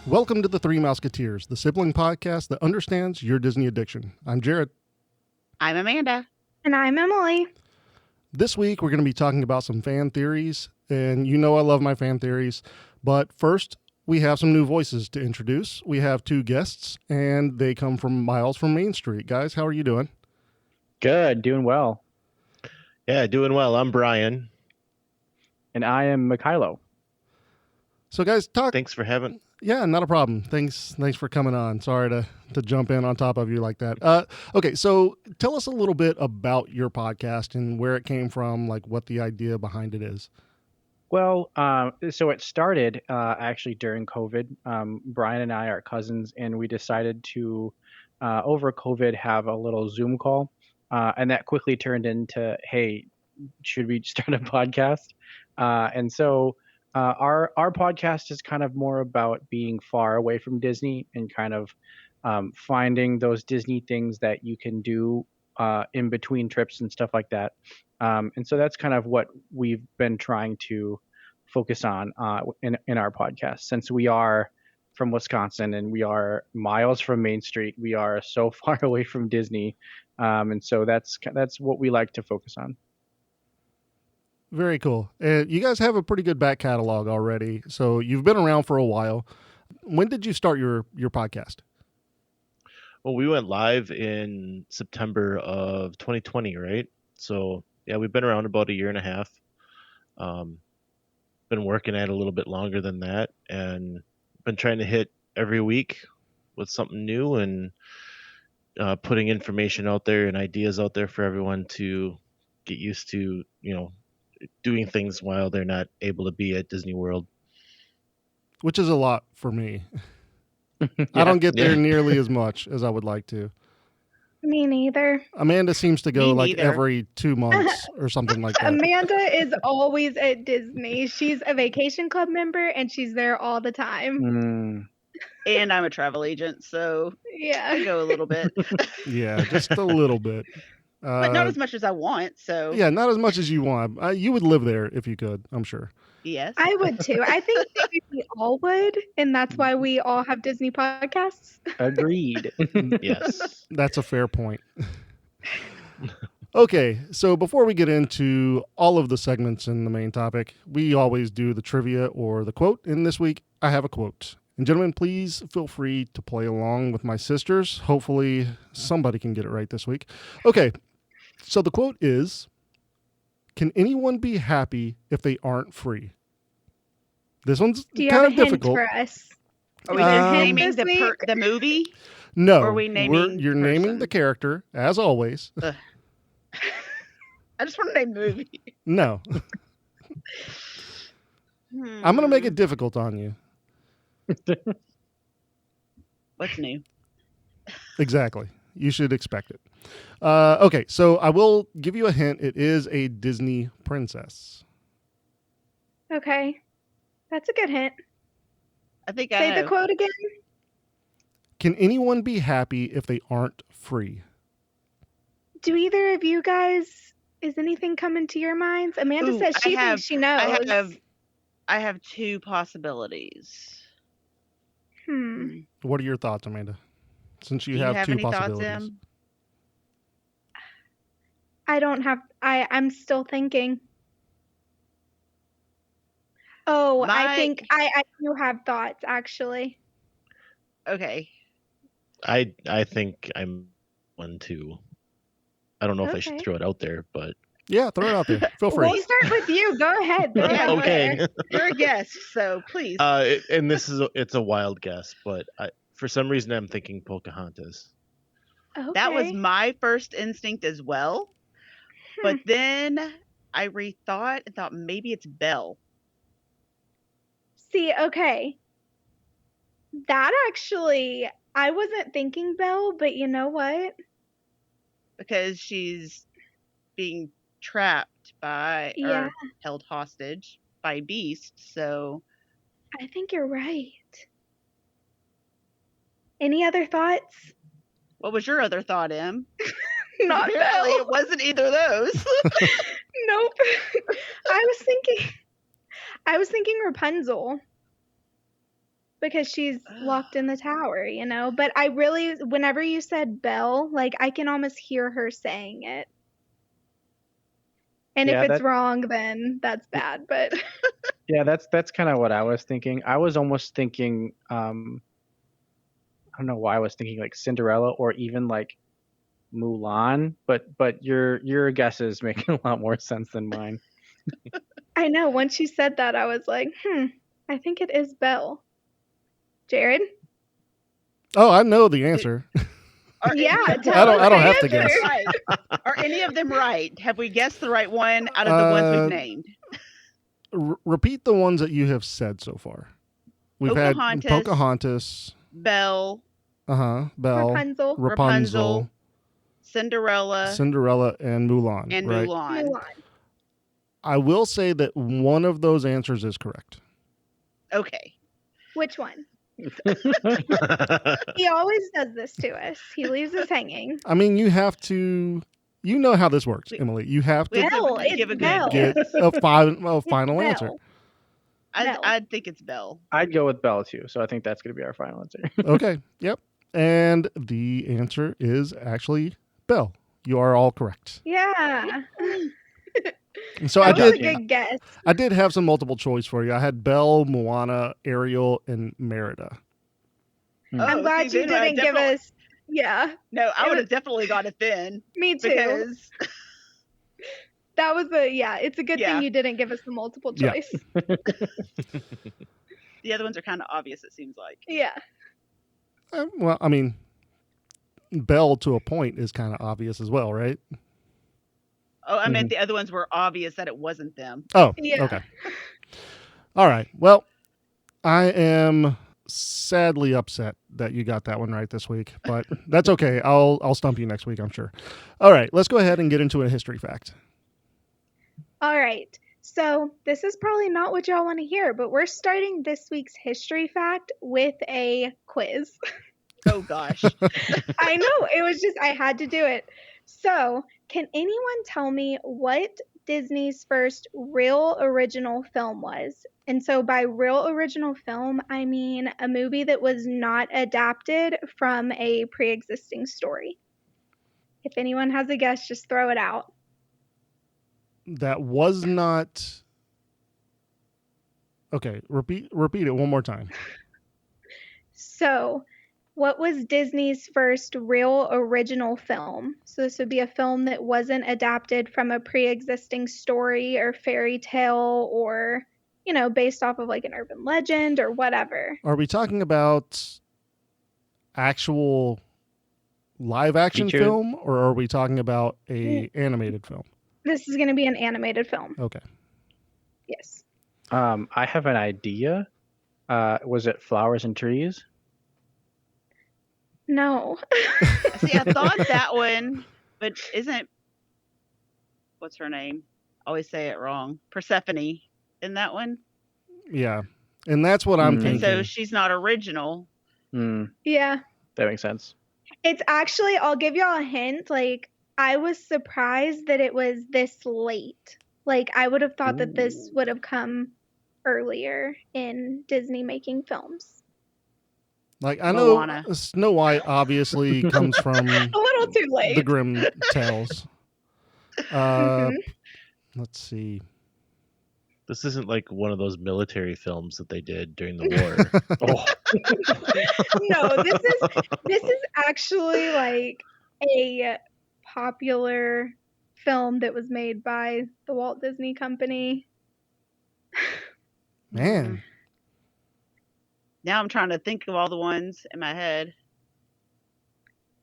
Welcome to the Three Mouseketeers, the sibling podcast that understands your Disney addiction. I'm Jared. I'm Amanda. And I'm Emily. This week, we're going to be talking about some fan theories, and you know I love my fan theories. But first, we have some new voices to introduce. We have two guests, and they come from miles from Main Street. Guys, how are you doing? Good, doing well. Yeah, doing well. I'm Brian. And I am Mikhailo. So guys, Thanks for having... Yeah, not a problem. Thanks for coming on. Sorry to jump in on top of you like that. Okay, so tell us a little bit about your podcast and where it came from, like what the idea behind it is. Well, so it started actually during COVID. Brian and I are cousins, and we decided to, over COVID, have a little Zoom call. And that quickly turned into, hey, should we start a podcast? And so our podcast is kind of more about being far away from Disney and kind of finding those Disney things that you can do in between trips and stuff like that. And so that's kind of what we've been trying to focus on in our podcast. Since we are from Wisconsin and we are miles from Main Street, we are so far away from Disney. And so that's what we like to focus on. Very cool. You guys have a pretty good back catalog already, so you've been around for a while. When did you start your podcast? Well, we went live in September of 2020, right? So, yeah, we've been around about a year and a half. Been working at it a little bit longer than that, and been trying to hit every week with something new and putting information out there and ideas out there for everyone to get used to, doing things while they're not able to be at Disney World. Which is a lot for me. I don't get there nearly as much as I would like to. Me neither. Amanda seems to go like every 2 months or something like that. Amanda is always at Disney. She's a vacation club member and she's there all the time. And I'm a travel agent, so yeah, I go a little bit. Yeah, just a little bit. But not as much as I want, so... Yeah, not as much as you want. You would live there if you could, I'm sure. Yes. I would too. I think maybe we all would, and that's why we all have Disney podcasts. Agreed. Yes. That's a fair point. Okay, so before we get into all of the segments in the main topic, we always do the trivia or the quote, and this week I have a quote. And gentlemen, please feel free to play along with my sisters. Hopefully somebody can get it right this week. Okay, so the quote is, "Can anyone be happy if they aren't free?" This one's kind of difficult. For us? Are we naming the movie? No, or are we naming you're naming the character, as always. I just want to name the movie. No. I'm going to make it difficult on you. What's new? Exactly. You should expect it. Okay, so I will give you a hint. It is a Disney princess. Okay. That's a good hint. I think Say the quote again. Can anyone be happy if they aren't free? Do either of you guys, is anything coming to your minds? Amanda says she thinks she knows. I have two possibilities. What are your thoughts, Amanda? Since you have two possibilities. I don't have, I'm still thinking. Oh, I think I do have thoughts, actually. Okay. I think I'm one too. I don't know if I should throw it out there, but... Yeah, throw it out there. Feel free. We'll start with you. Go ahead. Okay. You're a guest, so please. And it's a wild guess, but for some reason I'm thinking Pocahontas. Okay. That was my first instinct as well. But then I rethought and thought maybe it's Belle. See, okay. That actually, I wasn't thinking Belle, but you know what? Because she's being trapped by, or held hostage by beasts, so... I think you're right. Any other thoughts? What was your other thought, Em? Not Apparently Belle. It wasn't either of those. Nope. I was thinking Rapunzel. because she's locked in the tower, you know? But I really, whenever you said Belle, like, I can almost hear her saying it. And if it's wrong, then that's bad, but... Yeah, that's kind of what I was thinking. I was almost thinking, I don't know why I was thinking like Cinderella or even like Mulan, but your guesses make a lot more sense than mine. I know. Once you said that, I was like, I think it is Belle. Jared? Oh, I know the answer. Yeah, I don't have to guess. Right. Are any of them right? Have we guessed the right one out of the ones we've named? Repeat the ones that you have said so far. We've had Pocahontas, Belle, Belle, Rapunzel, Cinderella, and Mulan. And right? Mulan. I will say that one of those answers is correct. Okay. Which one? He always does this to us. He leaves us hanging. I mean, you have to... You know how this works, Emily. You have to give a good get a final answer. I think it's Belle. I'd go with Belle too, so I think that's going to be our final answer. Okay, yep. And the answer is actually Belle. You are all correct. Yeah. So that was a good guess. I did have some multiple choice for you. I had Belle, Moana, Ariel, and Merida. I'm glad you didn't give us... Yeah. No, I would have definitely got it then. Me too. Because... That was it's a good thing you didn't give us the multiple choice. Yeah. The other ones are kind of obvious, it seems like. Yeah. Well, I mean, Belle to a point is kind of obvious as well, right? Oh, I meant the other ones were obvious that it wasn't them. Oh, yeah. Okay. All right. Well, I am sadly upset that you got that one right this week, but that's okay. I'll stump you next week, I'm sure. All right, let's go ahead and get into a history fact. All right. So this is probably not what y'all want to hear, but we're starting this week's history fact with a quiz. Oh, gosh. I know. It was just, I had to do it. So can anyone tell me what Disney's first real original film was? And so by real original film, I mean a movie that was not adapted from a pre-existing story. If anyone has a guess, just throw it out. That was not... Okay, repeat it one more time. So, what was Disney's first real original film? So this would be a film that wasn't adapted from a pre-existing story or fairy tale or, based off of like an urban legend or whatever. Are we talking about actual live action film, or are we talking about a animated film? This is going to be an animated film. Okay. Yes. I have an idea. Was it Flowers and Trees? No. See, I thought that one, but what's her name? Always say it wrong. Persephone in that one? Yeah. And that's what I'm thinking. And so she's not original. Yeah. That makes sense. It's actually, I'll give y'all a hint. Like, I was surprised that it was this late. Like, I would have thought that this would have come earlier in Disney making films. Like, I know Moana. Snow White obviously comes from a little too late. The Grimm Tales. Let's see. This isn't like one of those military films that they did during the war. No, this is actually like a popular film that was made by the Walt Disney Company. Man. Now I'm trying to think of all the ones in my head.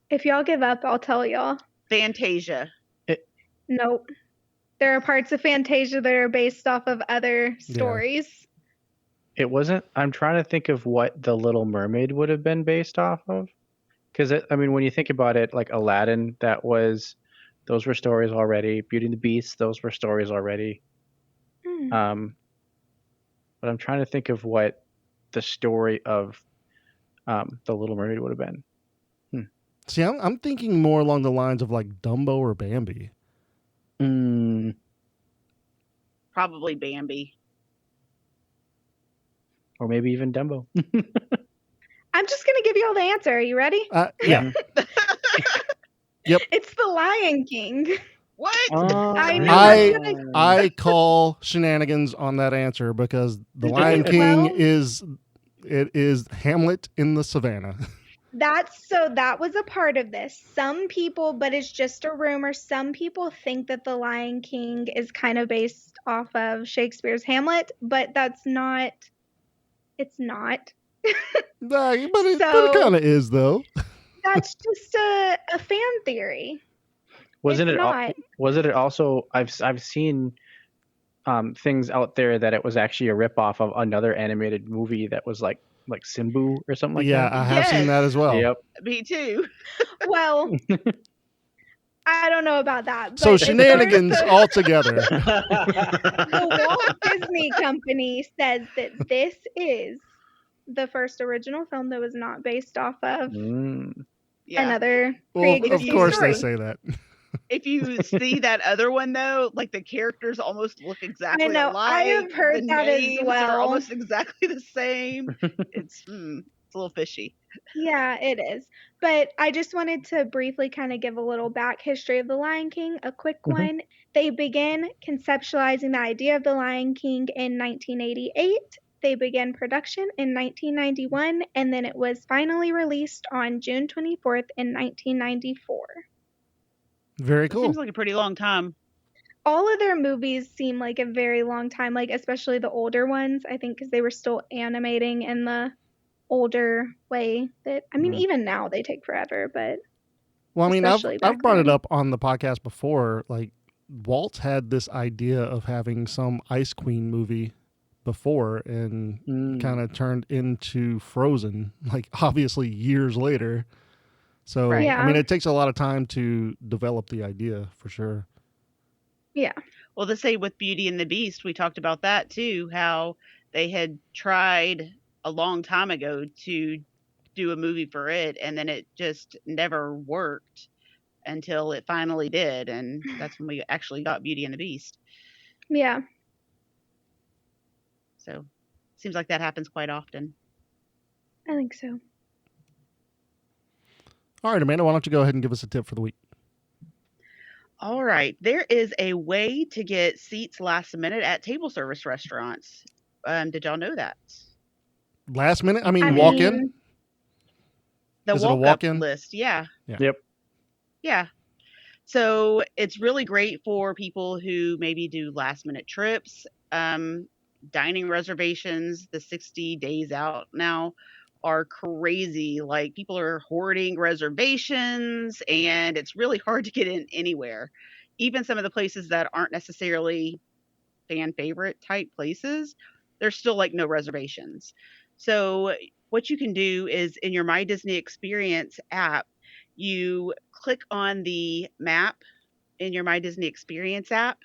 If y'all give up, I'll tell y'all. Fantasia. Nope. There are parts of Fantasia that are based off of other stories. It wasn't. I'm trying to think of what The Little Mermaid would have been based off of. Because, when you think about it, like Aladdin, those were stories already. Beauty and the Beast, those were stories already. But I'm trying to think of what the story of The Little Mermaid would have been. See, I'm thinking more along the lines of like Dumbo or Bambi. Probably Bambi. or maybe even Dumbo. I'm just gonna give you all the answer. Are you ready? Yeah. Yep. It's The Lion King. What? I knew I that's what I call shenanigans on that answer because the Lion King Well- is Hamlet in the savannah. that was a part of this. Some people, but it's just a rumor, some people think that The Lion King is kind of based off of Shakespeare's Hamlet, but it's not. But it So- kind of is though. That's just a fan theory. Wasn't It's it? not. Wasn't it also? I've seen things out there that it was actually a ripoff of another animated movie that was like Simbu or something like Yeah, that. I have seen that as well. Yep. Me too. Well, I don't know about that. So but as far as shenanigans altogether. the Walt Disney Company says that this is the first original film that was not based off of Yeah. another Well, of pre-existing course story. they say that. If you see that other one though, like the characters almost look exactly know, alike. I have heard the that as names are well. almost exactly the same. It's a little fishy. Yeah, it is. But I just wanted to briefly kind of give a little back history of The Lion King, a quick one. They began conceptualizing the idea of The Lion King in 1988. They began production in 1991, and then it was finally released on June 24th in 1994. Very It cool. seems like a pretty long time. All of their movies seem like a very long time, like especially the older ones, I think, because they were still animating in the older way that, I mean, even now they take forever, but Well, I mean, especially I've back brought it then. up on the podcast before. Like, Walt had this idea of having some Ice Queen movie before and kind of turned into Frozen, like obviously years later. So, Right. Yeah. I mean, it takes a lot of time to develop the idea for sure. Yeah. Well, the same with Beauty and the Beast. We talked about that too, how they had tried a long time ago to do a movie for it, and then it just never worked until it finally did. And that's when we actually got Beauty and the Beast. Yeah. So seems like that happens quite often. I think so. All right, Amanda, why don't you go ahead and give us a tip for the week? All right. There is a way to get seats last minute at table service restaurants. Did y'all know that? Last minute? I mean, walk in? The Is it a walk-up walk-in? list, yeah. Yep. Yeah. So it's really great for people who maybe do last minute trips, dining reservations. The 60 days out now are crazy. Like people are hoarding reservations and it's really hard to get in anywhere. Even some of the places that aren't necessarily fan favorite type places, there's still like no reservations. So what you can do is in your My Disney Experience app, you click on the map in your My Disney Experience app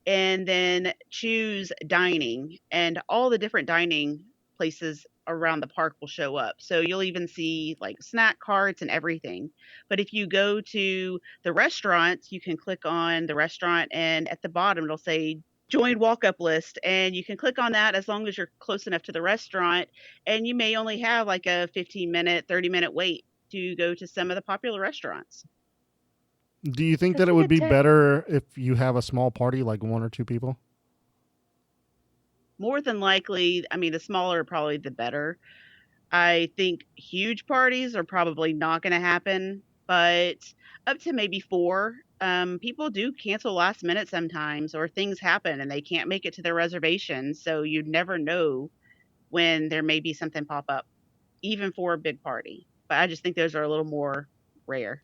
and then choose dining, and all the different dining places around the park will show up. So you'll even see like snack carts and everything. But if you go to the restaurants, you can click on the restaurant and at the bottom it'll say join walk-up list, and you can click on that as long as you're close enough to the restaurant, and you may only have like a 15-minute, 30-minute wait to go to some of the popular restaurants. Do you think That's that it a would good be tip. better if you have a small party, like one or two people? More than likely, I mean, the smaller probably the better. I think huge parties are probably not going to happen, but up to maybe 4. People do cancel last minute sometimes, or things happen and they can't make it to their reservation. So you never know when there may be something pop up, even for a big party. But I just think those are a little more rare.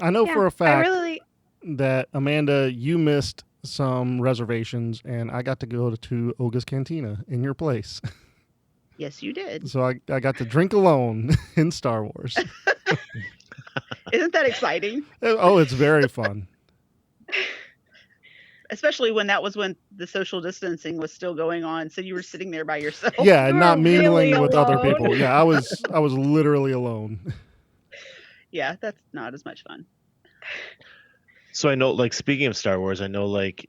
I know for a fact I that, Amanda, you missed some reservations, and I got to go to Oga's Cantina in your place. Yes, you did. So I got to drink alone in Star Wars. Isn't that exciting? Oh, it's very fun. Especially when that was when the social distancing was still going on. So you were sitting there by yourself. Yeah, and You not were really mingling with other alone. people. Yeah, I was literally alone. Yeah, that's not as much fun. So I know, like, speaking of Star Wars, I know, like,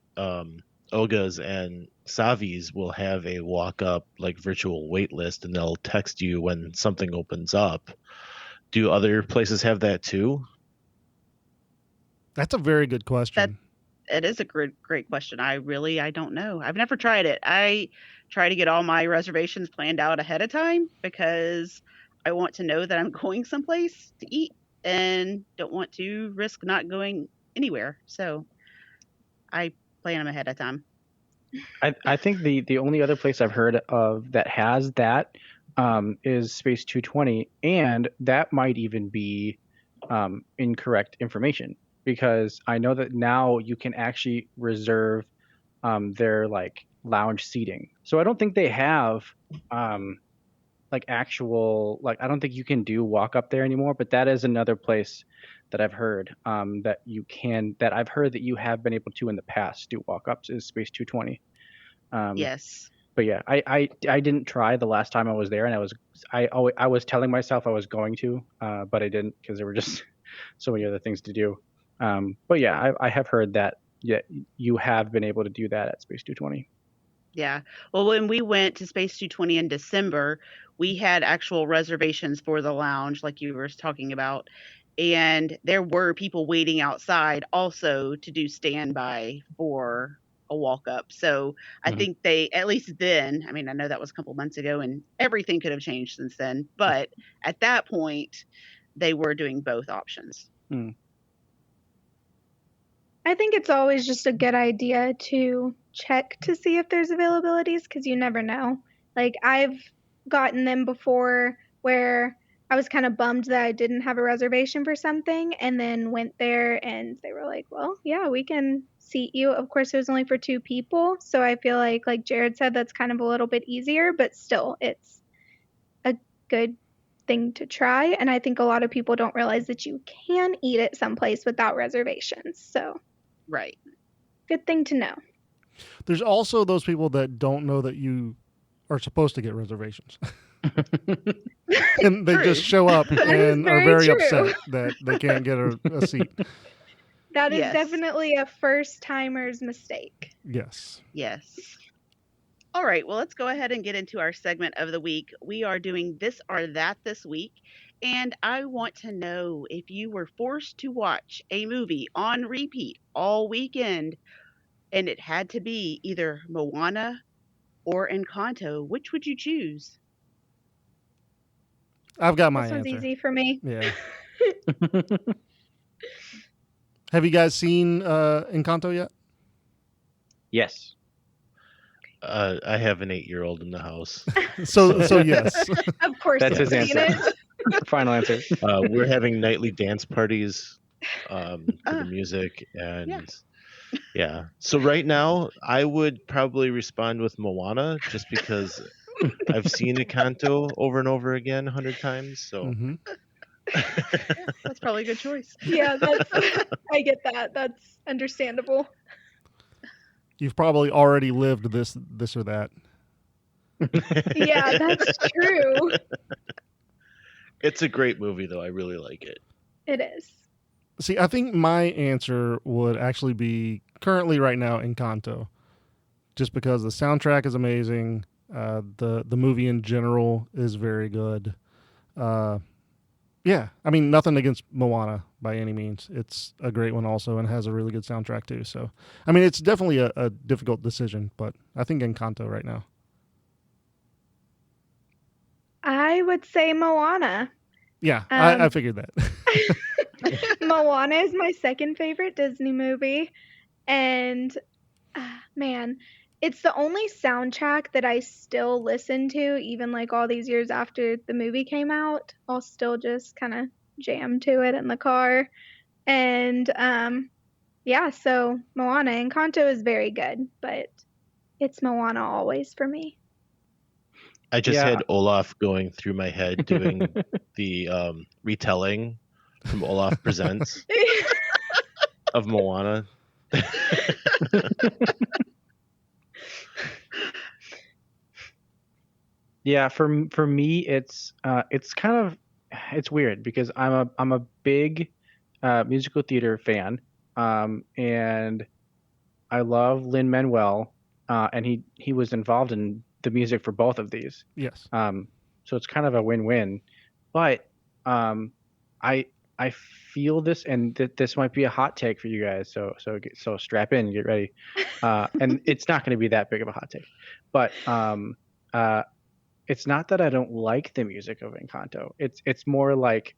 Oga's and Savi's will have a walk up like virtual wait list, and they'll text you when something opens up. Do other places have that too? That's a very good question. It is a great question. I don't know. I've never tried it. I try to get all my reservations planned out ahead of time because I want to know that I'm going someplace to eat and don't want to risk not going anywhere. So I plan them ahead of time. I think the only other place I've heard of that has that is Space 220, and that might even be incorrect information, because I know that now you can actually reserve their like lounge seating. So I don't think they have like actual, like, I don't think you can do walk up there anymore, but that is another place that I've heard that you can, that I've heard that you have been able to in the past do walk ups, is Space 220. Yes. But yeah, I didn't try the last time I was there, and I was telling myself I was going to, but I didn't, because there were just so many other things to do. But yeah, I have heard that you have been able to do that at Space 220. Yeah. Well, when we went to Space 220 in December, we had actual reservations for the lounge, like you were talking about. And there were people waiting outside also to do standby for a walk up. So I Mhm. think they, at least then, I mean, I know that was a couple months ago and everything could have changed since then. But at that point, they were doing both options. I think it's always just a good idea to check to see if there's availabilities, because you never know. Like, I've gotten them before where I was kind of bummed that I didn't have a reservation for something, and then went there and they were like, well, yeah, we can seat you. Of course, it was only for 2 people. So I feel like Jared said, that's kind of a little bit easier, but still, it's a good thing to try. And I think a lot of people don't realize that you can eat at someplace without reservations. So Right. good thing to know. There's also those people that don't know that you are supposed to get reservations. And they True. just show up That is and are very very true. upset that they can't get a seat. That is Yes. definitely a first timer's mistake. Yes. Yes. All right, well, let's go ahead and get into our segment of the week. We are doing this or that this week, and I want to know, if you were forced to watch a movie on repeat all weekend, and it had to be either Moana or Encanto, which would you choose? I've got my This one's answer. easy for me. Yeah. Have you guys seen Encanto yet? Yes. I have an 8-year-old in the house. So yes. Of course, That's you've his seen answer. it. Final answer. We're having nightly dance parties to Ah, the music, and yeah. yeah. So right now, I would probably respond with Moana, just because I've seen Encanto over and over again 100 times. So Mhm. That's probably a good choice. Yeah, I get that. That's understandable. You've probably already lived this or that. Yeah, that's true. It's a great movie, though. I really like it. It is. See, I think my answer would actually be currently right now Encanto, just because the soundtrack is amazing. The movie in general is very good. Yeah, I mean, nothing against Moana by any means. It's a great one also, and has a really good soundtrack too. So, I mean, it's definitely a difficult decision, but I think Encanto right now. I would say Moana. Yeah, I figured that. Moana is my second favorite Disney movie. And man, it's the only soundtrack that I still listen to, even like all these years after the movie came out. I'll still just kind of jam to it in the car. And yeah, so Moana. Encanto is very good, but it's Moana always for me. I just Yeah. had Olaf going through my head doing the retelling from Olaf Presents of Moana. Yeah, for me, it's kind of, it's weird, because I'm a big musical theater fan, and I love Lin-Manuel, and he was involved in the music for both of these. Yes. So it's kind of a win-win. But I I feel this, and this might be a hot take for you guys. So strap in, get ready. And it's not going to be that big of a hot take, but it's not that I don't like the music of Encanto. It's more like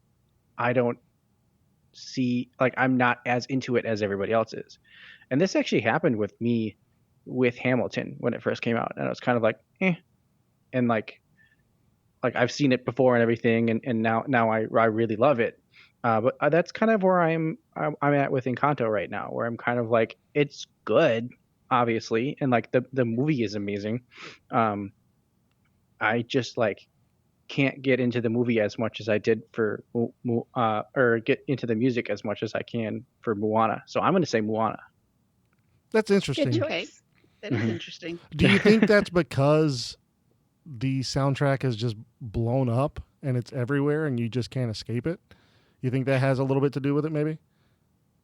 I don't see, like, I'm not as into it as everybody else is. And this actually happened with me with Hamilton when it first came out, and I was kind of like, and like I've seen it before and everything, and now I really love it. But that's kind of where I'm at with Encanto right now, where I'm kind of like, it's good, obviously, and like the movie is amazing. I just like can't get into the movie as much as I did for or get into the music as much as I can for Moana. So I'm going to say Moana. That's Good interesting. choice. Okay. That is Mhm. interesting. Do you think that's because the soundtrack is just blown up and it's everywhere and you just can't escape it? You think that has a little bit to do with it, maybe?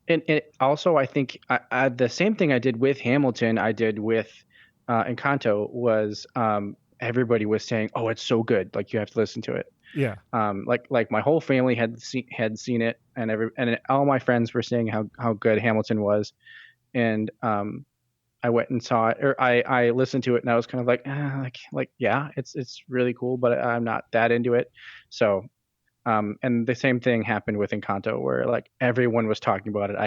And also, I think the same thing I did with Hamilton, I did with Encanto, was everybody was saying, "Oh, it's so good! Like, you have to listen to it." Yeah. Like my whole family had seen it, and all my friends were saying how good Hamilton was, and I went and saw it, or I listened to it, and I was kind of like, yeah, it's really cool, but I'm not that into it. So, and the same thing happened with Encanto, where like everyone was talking about it.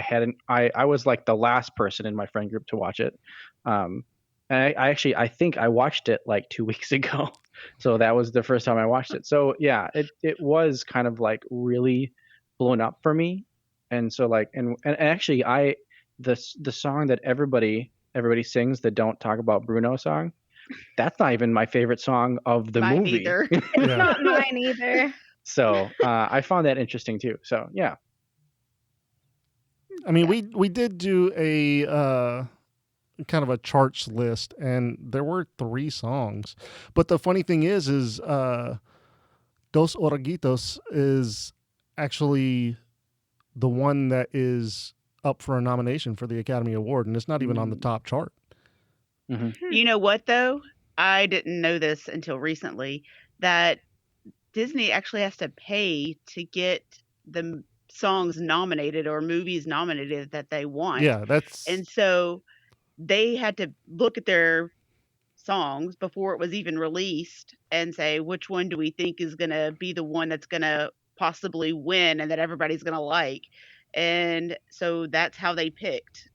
I was like the last person in my friend group to watch it. And I think I watched it like 2 weeks ago. So that was the first time I watched it. So yeah, it was kind of like really blown up for me. And so like, and actually the song that everybody sings, the Don't Talk About Bruno song, that's not even my favorite song of the Mine movie. either. It's Yeah. not mine either. So I found that interesting too. So yeah. I mean, we did do a kind of a charts list, and there were 3 songs. But the funny thing is Dos Oruguitos is actually the one that is up for a nomination for the Academy Award, and it's not even on the top chart. You know what, though? I didn't know this until recently, that Disney actually has to pay to get the songs nominated or movies nominated that they want. Yeah, that's And so they had to look at their songs before it was even released and say, which one do we think is going to be the one that's going to possibly win and that everybody's going to like. And so that's how they picked.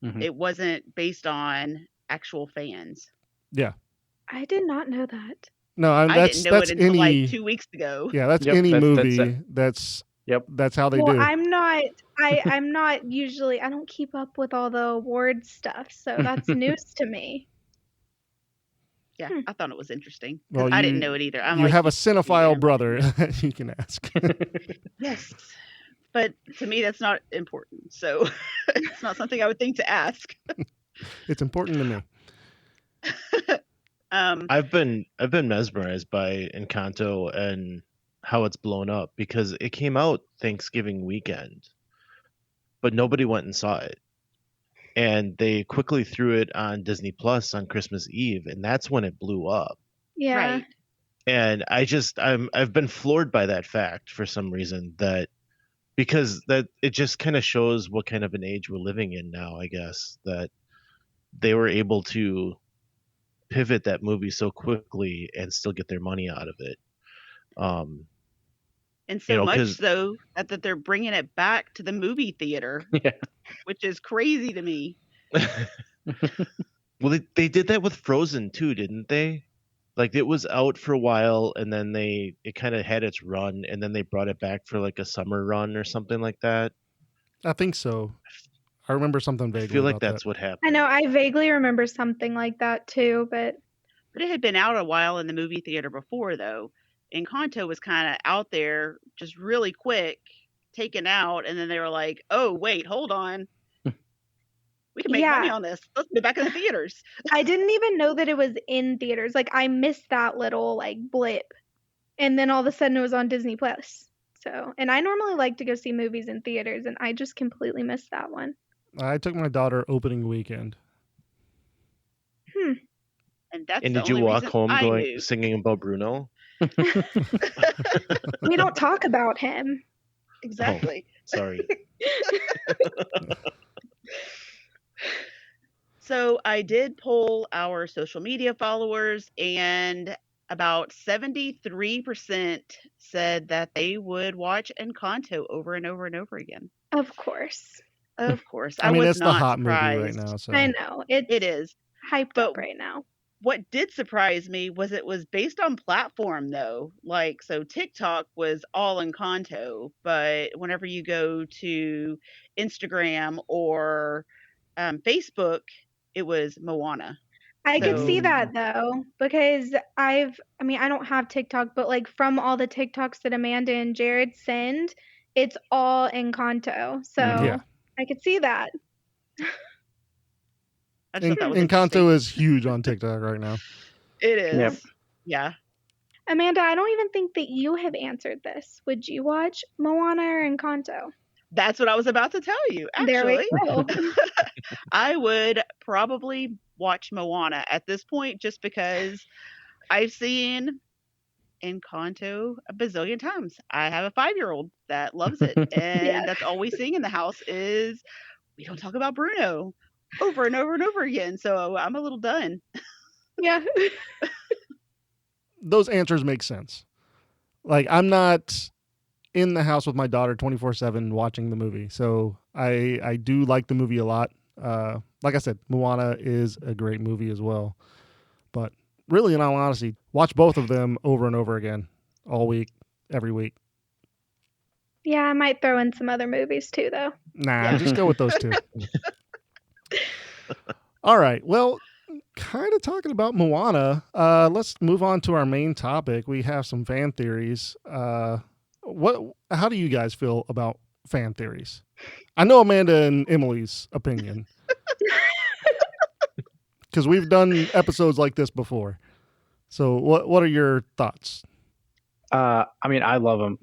Mhm. It wasn't based on actual fans. yeah. I did not know that. No, I that's didn't know it until any like 2 weeks ago. yeah, that's Yep, any that's movie. it. That's Yep. that's how they Well, do. I'm not usually, I don't keep up with all the award stuff, so that's news to me. Yeah, I thought it was interesting. 'Cause Well, I didn't know it either. I'm you like, have a you cinephile know, brother that you can ask. yes. But to me, that's not important. So it's not something I would think to ask. It's important to me. I've been mesmerized by Encanto and how it's blown up because it came out Thanksgiving weekend, but nobody went and saw it. And they quickly threw it on Disney Plus on Christmas Eve, and that's when it blew up. Yeah. Right. And I've been floored by that fact for some reason, that because that it just kind of shows what kind of an age we're living in now, I guess, that they were able to pivot that movie so quickly and still get their money out of it. And so You know, much 'cause- so that they're bringing it back to the movie theater, Yeah. which is crazy to me. Well, they did that with Frozen too, didn't they? Like, it was out for a while, and then it kind of had its run, and then they brought it back for like a summer run or something like that. I think so. I remember something I vaguely feel like about that's what happened. I know, I vaguely remember something like that too, but But it had been out a while in the movie theater before, though. Encanto was kind of out there just really quick, taken out, and then they were like, oh, wait, hold on. We can make money Yeah. on this. Let's put it back in the theaters. I didn't even know that it was in theaters. Like, I missed that little like blip, and then all of a sudden it was on Disney Plus. So, and I normally like to go see movies in theaters, and I just completely missed that one. I took my daughter opening weekend. And that's And the did you only walk reason home I going knew. singing about Bruno? We don't talk about him. Exactly. Sorry. So I did poll our social media followers, and about 73% said that they would watch Encanto over and over and over again. Of course. Of course, I I mean, was it's the not hot movie right surprised. now. So I know. It It's is. hyped But up right now. what did surprise me was it was based on platform though. Like, so TikTok was all Encanto, but whenever you go to Instagram or Facebook, it was Moana. I could see So that though, because I mean, I don't have TikTok, but like from all the TikToks that Amanda and Jared send, it's all Encanto. So yeah, I could see that. I just thought that was interesting. Encanto is huge on TikTok right now. It Yep. is. Yeah. Amanda, I don't even think that you have answered this. Would you watch Moana or Encanto? That's what I was about to tell you, There we actually. go. I would probably watch Moana at this point just because I've seen Encanto a bazillion times. I have a 5-year-old that loves it, and Yes. that's all we sing in the house is we don't talk about Bruno over and over and over again. So I'm a little done. Yeah. Those answers make sense. Like, I'm not in the house with my daughter 24/7 watching the movie, so I do like the movie a lot. Like I said, Moana is a great movie as well. But really, in all honesty, watch both of them over and over again, all week, every week. Yeah, I might throw in some other movies too, though. Nah, Yeah. just go with those two. All right. Well, kind of talking about Moana, let's move on to our main topic. We have some fan theories. How do you guys feel about fan theories? I know Amanda and Emily's opinion because we've done episodes like this before. So what are your thoughts? I mean, I love them.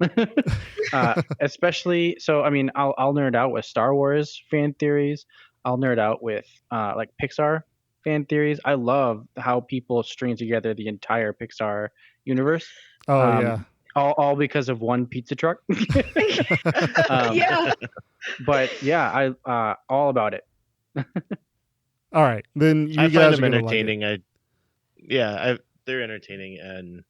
Especially, so I mean, I'll nerd out with Star Wars fan theories. I'll nerd out with like Pixar fan theories. I love how people string together the entire Pixar universe. Oh yeah. All because of one pizza truck. Yeah. But yeah, I all about it. All right, then you I guys find are them gonna entertaining. Like They're entertaining, and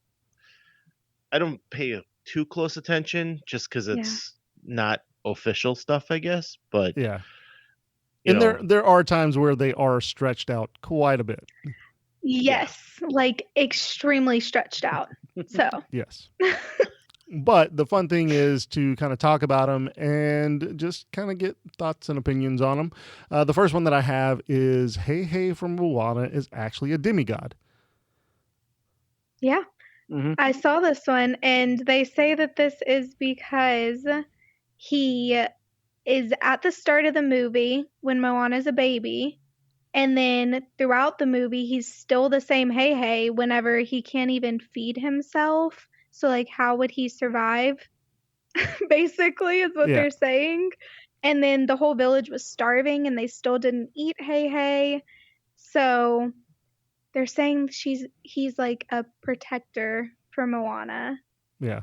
I don't pay too close attention just because it's not official stuff, I guess. But it. Yeah, you and know, there are times where they are stretched out quite a bit. Yes, like extremely stretched out. So, Yes. But the fun thing is to kind of talk about them and just kind of get thoughts and opinions on them. The first one that I have is Hey Hey from Moana is actually a demigod. yeah, Mhm. I saw this one, and they say that this is because he is at the start of the movie when Moana's a baby, and then throughout the movie, he's still the same Hey Hey whenever he can't even feed himself. So, like, how would he survive? Basically, is what Yeah. they're saying. And then the whole village was starving and they still didn't eat Hey Hey. So they're saying he's like a protector for Moana. Yeah.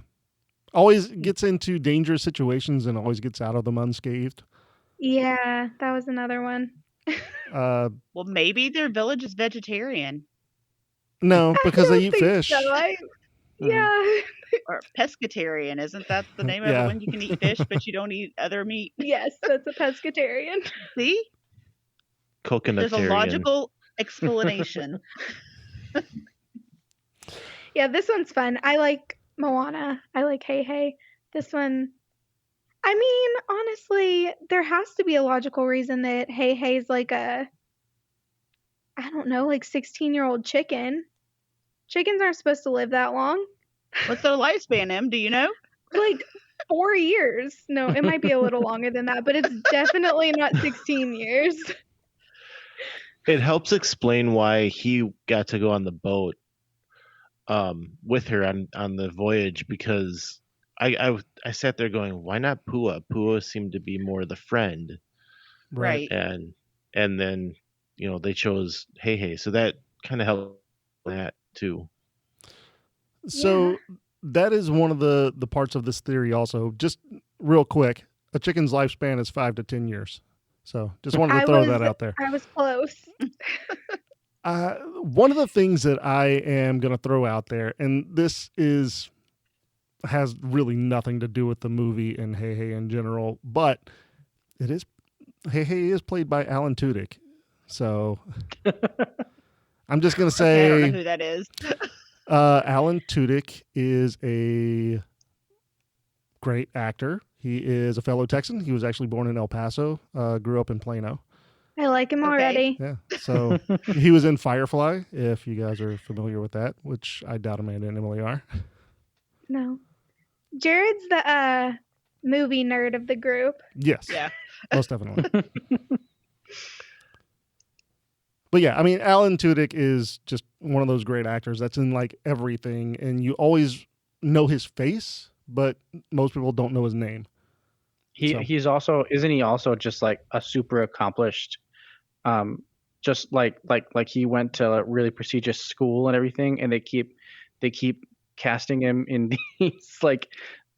Always gets into dangerous situations and always gets out of them unscathed. Yeah, that was another one. Well, maybe their village is vegetarian. No, because I they don't eat think fish. so. Yeah. Or pescatarian, isn't that the name of Yeah. it when you can eat fish but you don't eat other meat? Yes, that's a pescatarian. See? coconutarian. There's a logical explanation. Yeah, this one's fun. I like Moana. I like Hey Hey. This one, I mean, honestly, there has to be a logical reason that Hey Hey's like I don't know, like 16-year-old chicken. Chickens aren't supposed to live that long. What's their lifespan, Em? Do you know? Like 4 years. No, it might be a little longer than that, but it's definitely not 16 years. It helps explain why he got to go on the boat with her on the voyage, because I sat there going, why not Pua? Pua seemed to be more the friend, Right. and then they chose Hey Hey, so that kind of helped that too. So that is one of the parts of this theory also. Just real quick, a chicken's lifespan is 5 to 10 years. So just wanted to throw that out there. I was close. One of the things that I am going to throw out there, and this has really nothing to do with the movie and Hey Hey in general, but it is Hey Hey is played by Alan Tudyk. So I'm just going to say I don't know who that is. Alan Tudyk is a great actor. He is a fellow Texan. He was actually born in El Paso, grew up in Plano. I like him already. Yeah. So he was in Firefly, if you guys are familiar with that, which I doubt Amanda and Emily are. No. Jared's the movie nerd of the group. Yes. Yeah. Most definitely. But yeah, I mean, Alan Tudyk is just one of those great actors that's in like everything, and you always know his face, but most people don't know his name. He's also, isn't he also just like a super accomplished, just like he went to a really prestigious school and everything, and they keep casting him in these like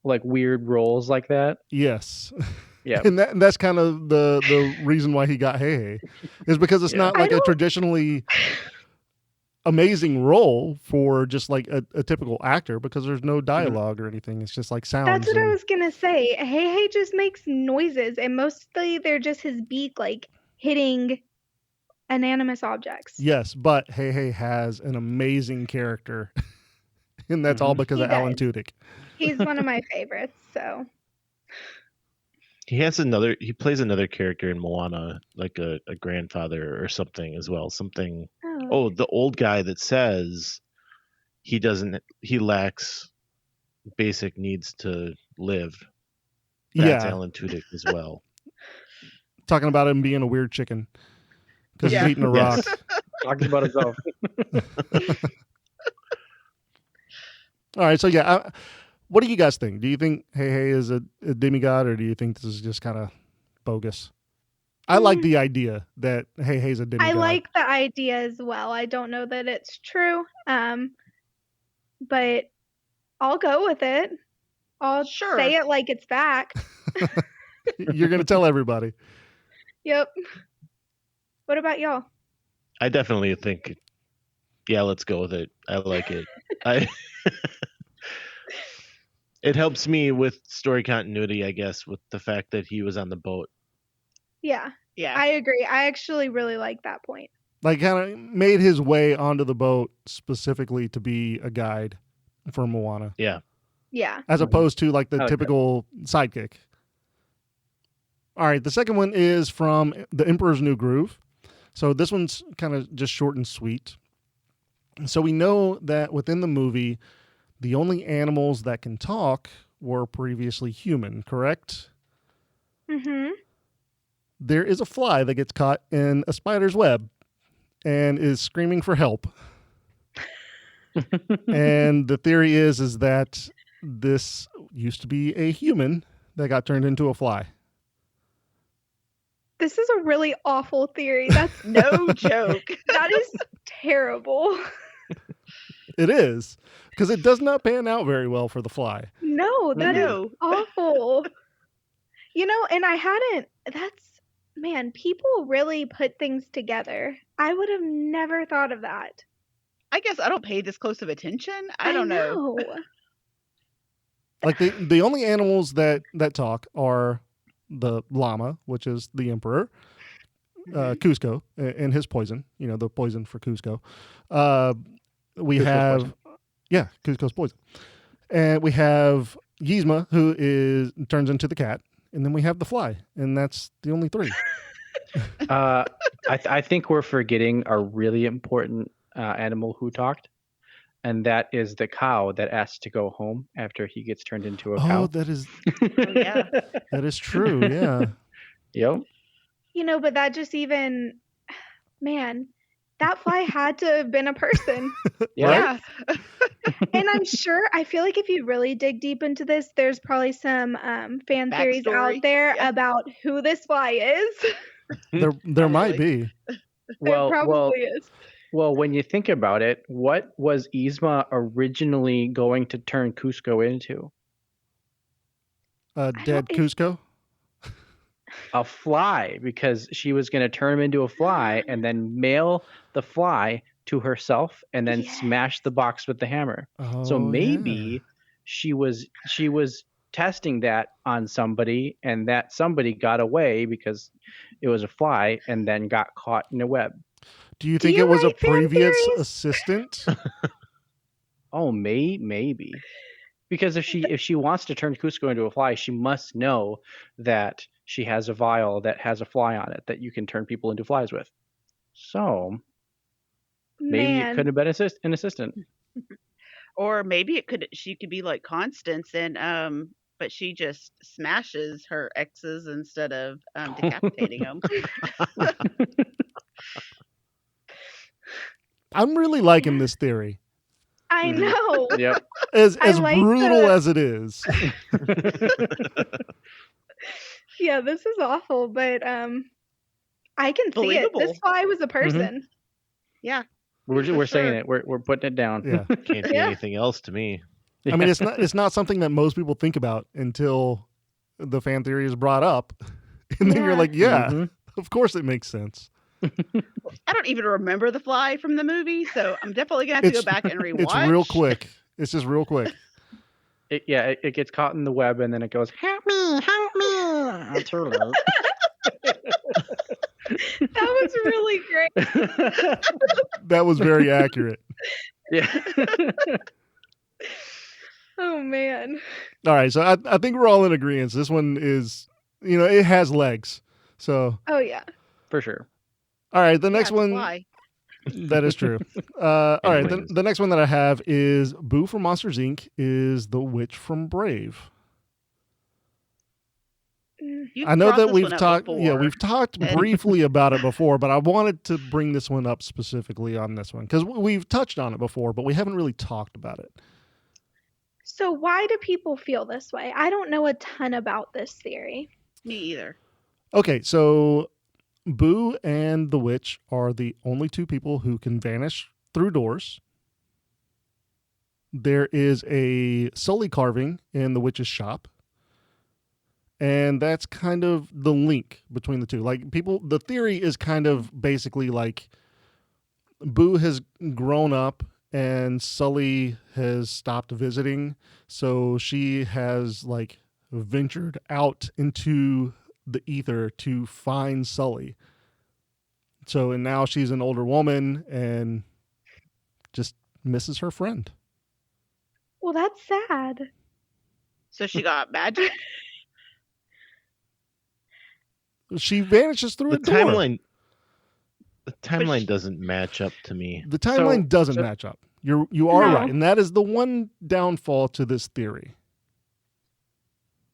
weird roles like that. Yes. Yeah. And that's kind of the reason why he got Hey Hey, is because it's not like a traditionally amazing role for just like a typical actor, because there's no dialogue or anything. It's just like sounds. That's what I was gonna say. Hey Hey just makes noises, and mostly they're just his beak like hitting inanimate objects. Yes, but Hey Hey has an amazing character, and that's all because of Alan Tudyk. He's one of my favorites. So he plays another character in Moana, like a grandfather or something as well. Something. Oh, the old guy that says he lacks basic needs to live. That's Alan Tudyk as well. Talking about him being a weird chicken because he's eating a rock. Talking about himself. All right, so what do you guys think? Do you think Hey Hey is a demigod, or do you think this is just kind of bogus? I like the idea that Hey Hey's a demigod. I like the idea as well. I don't know that it's true, but I'll go with it. I'll say it like it's fact. You're going to tell everybody. Yep. What about y'all? I definitely think, let's go with it. I like it. It helps me with story continuity, I guess, with the fact that he was on the boat. Yeah. I agree. I actually really like that point. Like, kind of made his way onto the boat specifically to be a guide for Moana. Yeah. Yeah. As opposed to like the typical sidekick. All right, the second one is from The Emperor's New Groove. So this one's kind of just short and sweet. So we know that within the movie, the only animals that can talk were previously human, correct? Mm-hmm. There is a fly that gets caught in a spider's web and is screaming for help. And the theory is that this used to be a human that got turned into a fly. This is a really awful theory. That's no joke. That is terrible. It is, because it does not pan out very well for the fly. No, that is awful. And people really put things together. I would have never thought of that. I guess I don't pay this close of attention. I don't know. Like the only animals that talk are the llama, which is the emperor, Cusco, and his poison, the poison for Cusco. Cusco's poison. And we have Yzma, who turns into the cat, and then we have the fly, and that's the only three. I think we're forgetting a really important animal who talked, and that is the cow that asked to go home after he gets turned into a cow. Oh, that is that is true, yeah. Yep. But that just that fly had to have been a person. Yeah. And I feel like if you really dig deep into this, there's probably some fan theories out there about who this fly is. There might be. There probably is. Well, when you think about it, what was Yzma originally going to turn Cusco into? I Dead don't. Cusco. A fly, because she was going to turn him into a fly and then mail the fly to herself and then Yes. smash the box with the hammer. So Oh, yeah. maybe she was testing that on somebody, and that somebody got away because it was a fly and then got caught in a web. Do you Do think you it was a write fan previous theories? assistant? Oh, maybe. Because if she wants to turn Cusco into a fly, she must know that she has a vial that has a fly on it that you can turn people into flies with. So maybe it Man, could have been an assistant. Or maybe she could be like Constance and but she just smashes her exes instead of decapitating them. I'm really liking this theory. I Mhm. know. Yep. As I like brutal the- as it is. Yeah, this is awful, but I can see it. This Believable. fly was a person. Yeah. We're For saying sure. it. We're putting it down. Yeah. Can't be Yeah. anything else to me. I mean, it's not something that most people think about until the fan theory is brought up. And then you're Yeah. like, yeah, Mhm. of course it makes sense. I don't even remember the fly from the movie, so I'm definitely gonna have to go back and rewatch. It's real quick. It's just real quick. It gets caught in the web and then it goes, help me. That's her love. That was really great. That was very accurate. Yeah. Oh man. All right, so I think we're all in agreement. This one is, it has legs. So, Oh yeah. For sure. all right, the Yeah, next it's a one. fly. That is true. All right, Anyways. the next one that I have is Boo from Monsters Inc. is the witch from Brave. You've I know brought that this we've one up talked. before. Yeah, we've talked and- briefly about it before, but I wanted to bring this one up specifically on this one because we've touched on it before, but we haven't really talked about it. So why do people feel this way? I don't know a ton about this theory. Me either. Okay, so Boo and the witch are the only two people who can vanish through doors. There is a Sully carving in the witch's shop. And that's kind of the link between the two. Like the theory is kind of basically like Boo has grown up and Sully has stopped visiting. So she has like ventured out into the ether to find Sully. So, and now she's an older woman and just misses her friend. Well, that's sad. So she got magic. She vanishes through The a door. timeline doesn't match up to me. The timeline doesn't so- match up. You are No. right, and that is the one downfall to this theory.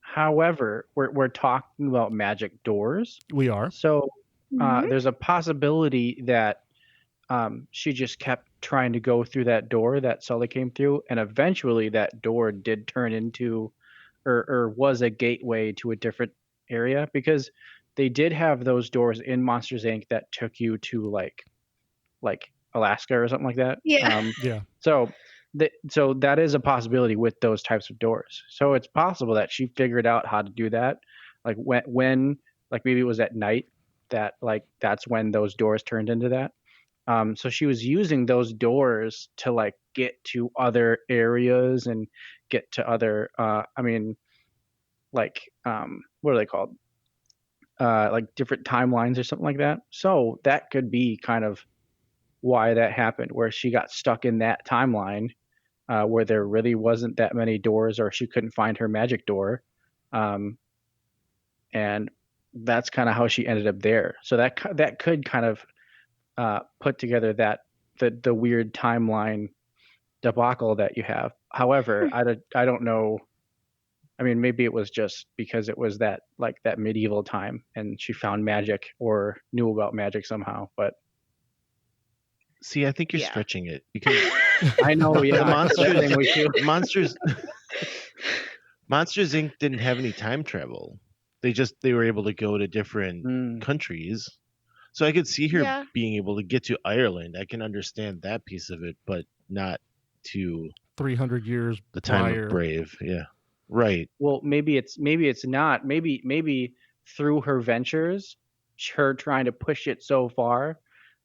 However, we're talking about magic doors. We are. So Mhm. there's a possibility that she just kept trying to go through that door that Sully came through, and eventually that door did turn into or was a gateway to a different area, because they did have those doors in Monsters Inc. that took you to like Alaska or something like that. Yeah. Yeah. So that is a possibility with those types of doors. So it's possible that she figured out how to do that. Like when like maybe it was at night that like that's when those doors turned into that. So she was using those doors to like get to other areas and get to other what are they called? Like different timelines or something like that. So that could be kind of why that happened, where she got stuck in that timeline where there really wasn't that many doors, or she couldn't find her magic door. And that's kind of how she ended up there. So that could kind of put together the weird timeline debacle that you have. However, I don't know. I mean, maybe it was just because it was that medieval time and she found magic or knew about magic somehow. But See, I think you're Yeah. stretching it because I know, yeah, the monsters. Monsters Inc. didn't have any time travel. They were able to go to different Mm. countries. So I could see her Yeah. being able to get to Ireland. I can understand that piece of it, but not to 300 years the time prior. of Brave. Yeah. Right. Well, maybe it's not. Maybe through her ventures, her trying to push it so far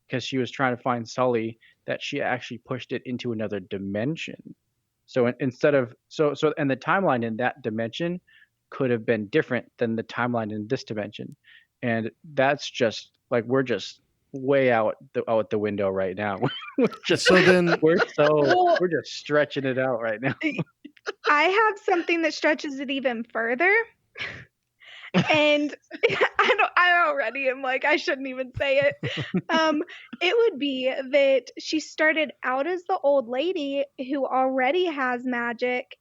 because she was trying to find Sully that she actually pushed it into another dimension. So instead of and the timeline in that dimension could have been different than the timeline in this dimension, and that's just like we're just way out the window right now. we're just So then, we're Well- just stretching it out right now. I have something that stretches it even further. And I already am like, I shouldn't even say it. It would be that she started out as the old lady who already has magic,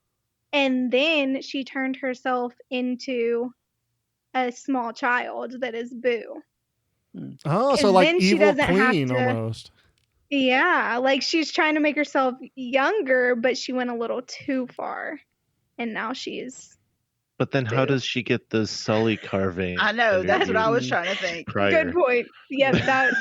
and then she turned herself into a small child that is Boo. oh, so And like then she evil doesn't have queen to- almost. Yeah, like she's trying to make herself younger, but she went a little too far. And now she's But then how Boo. does she get the Sully carving? I know. That's what I was underneath trying to think. prior? good point. Yep, that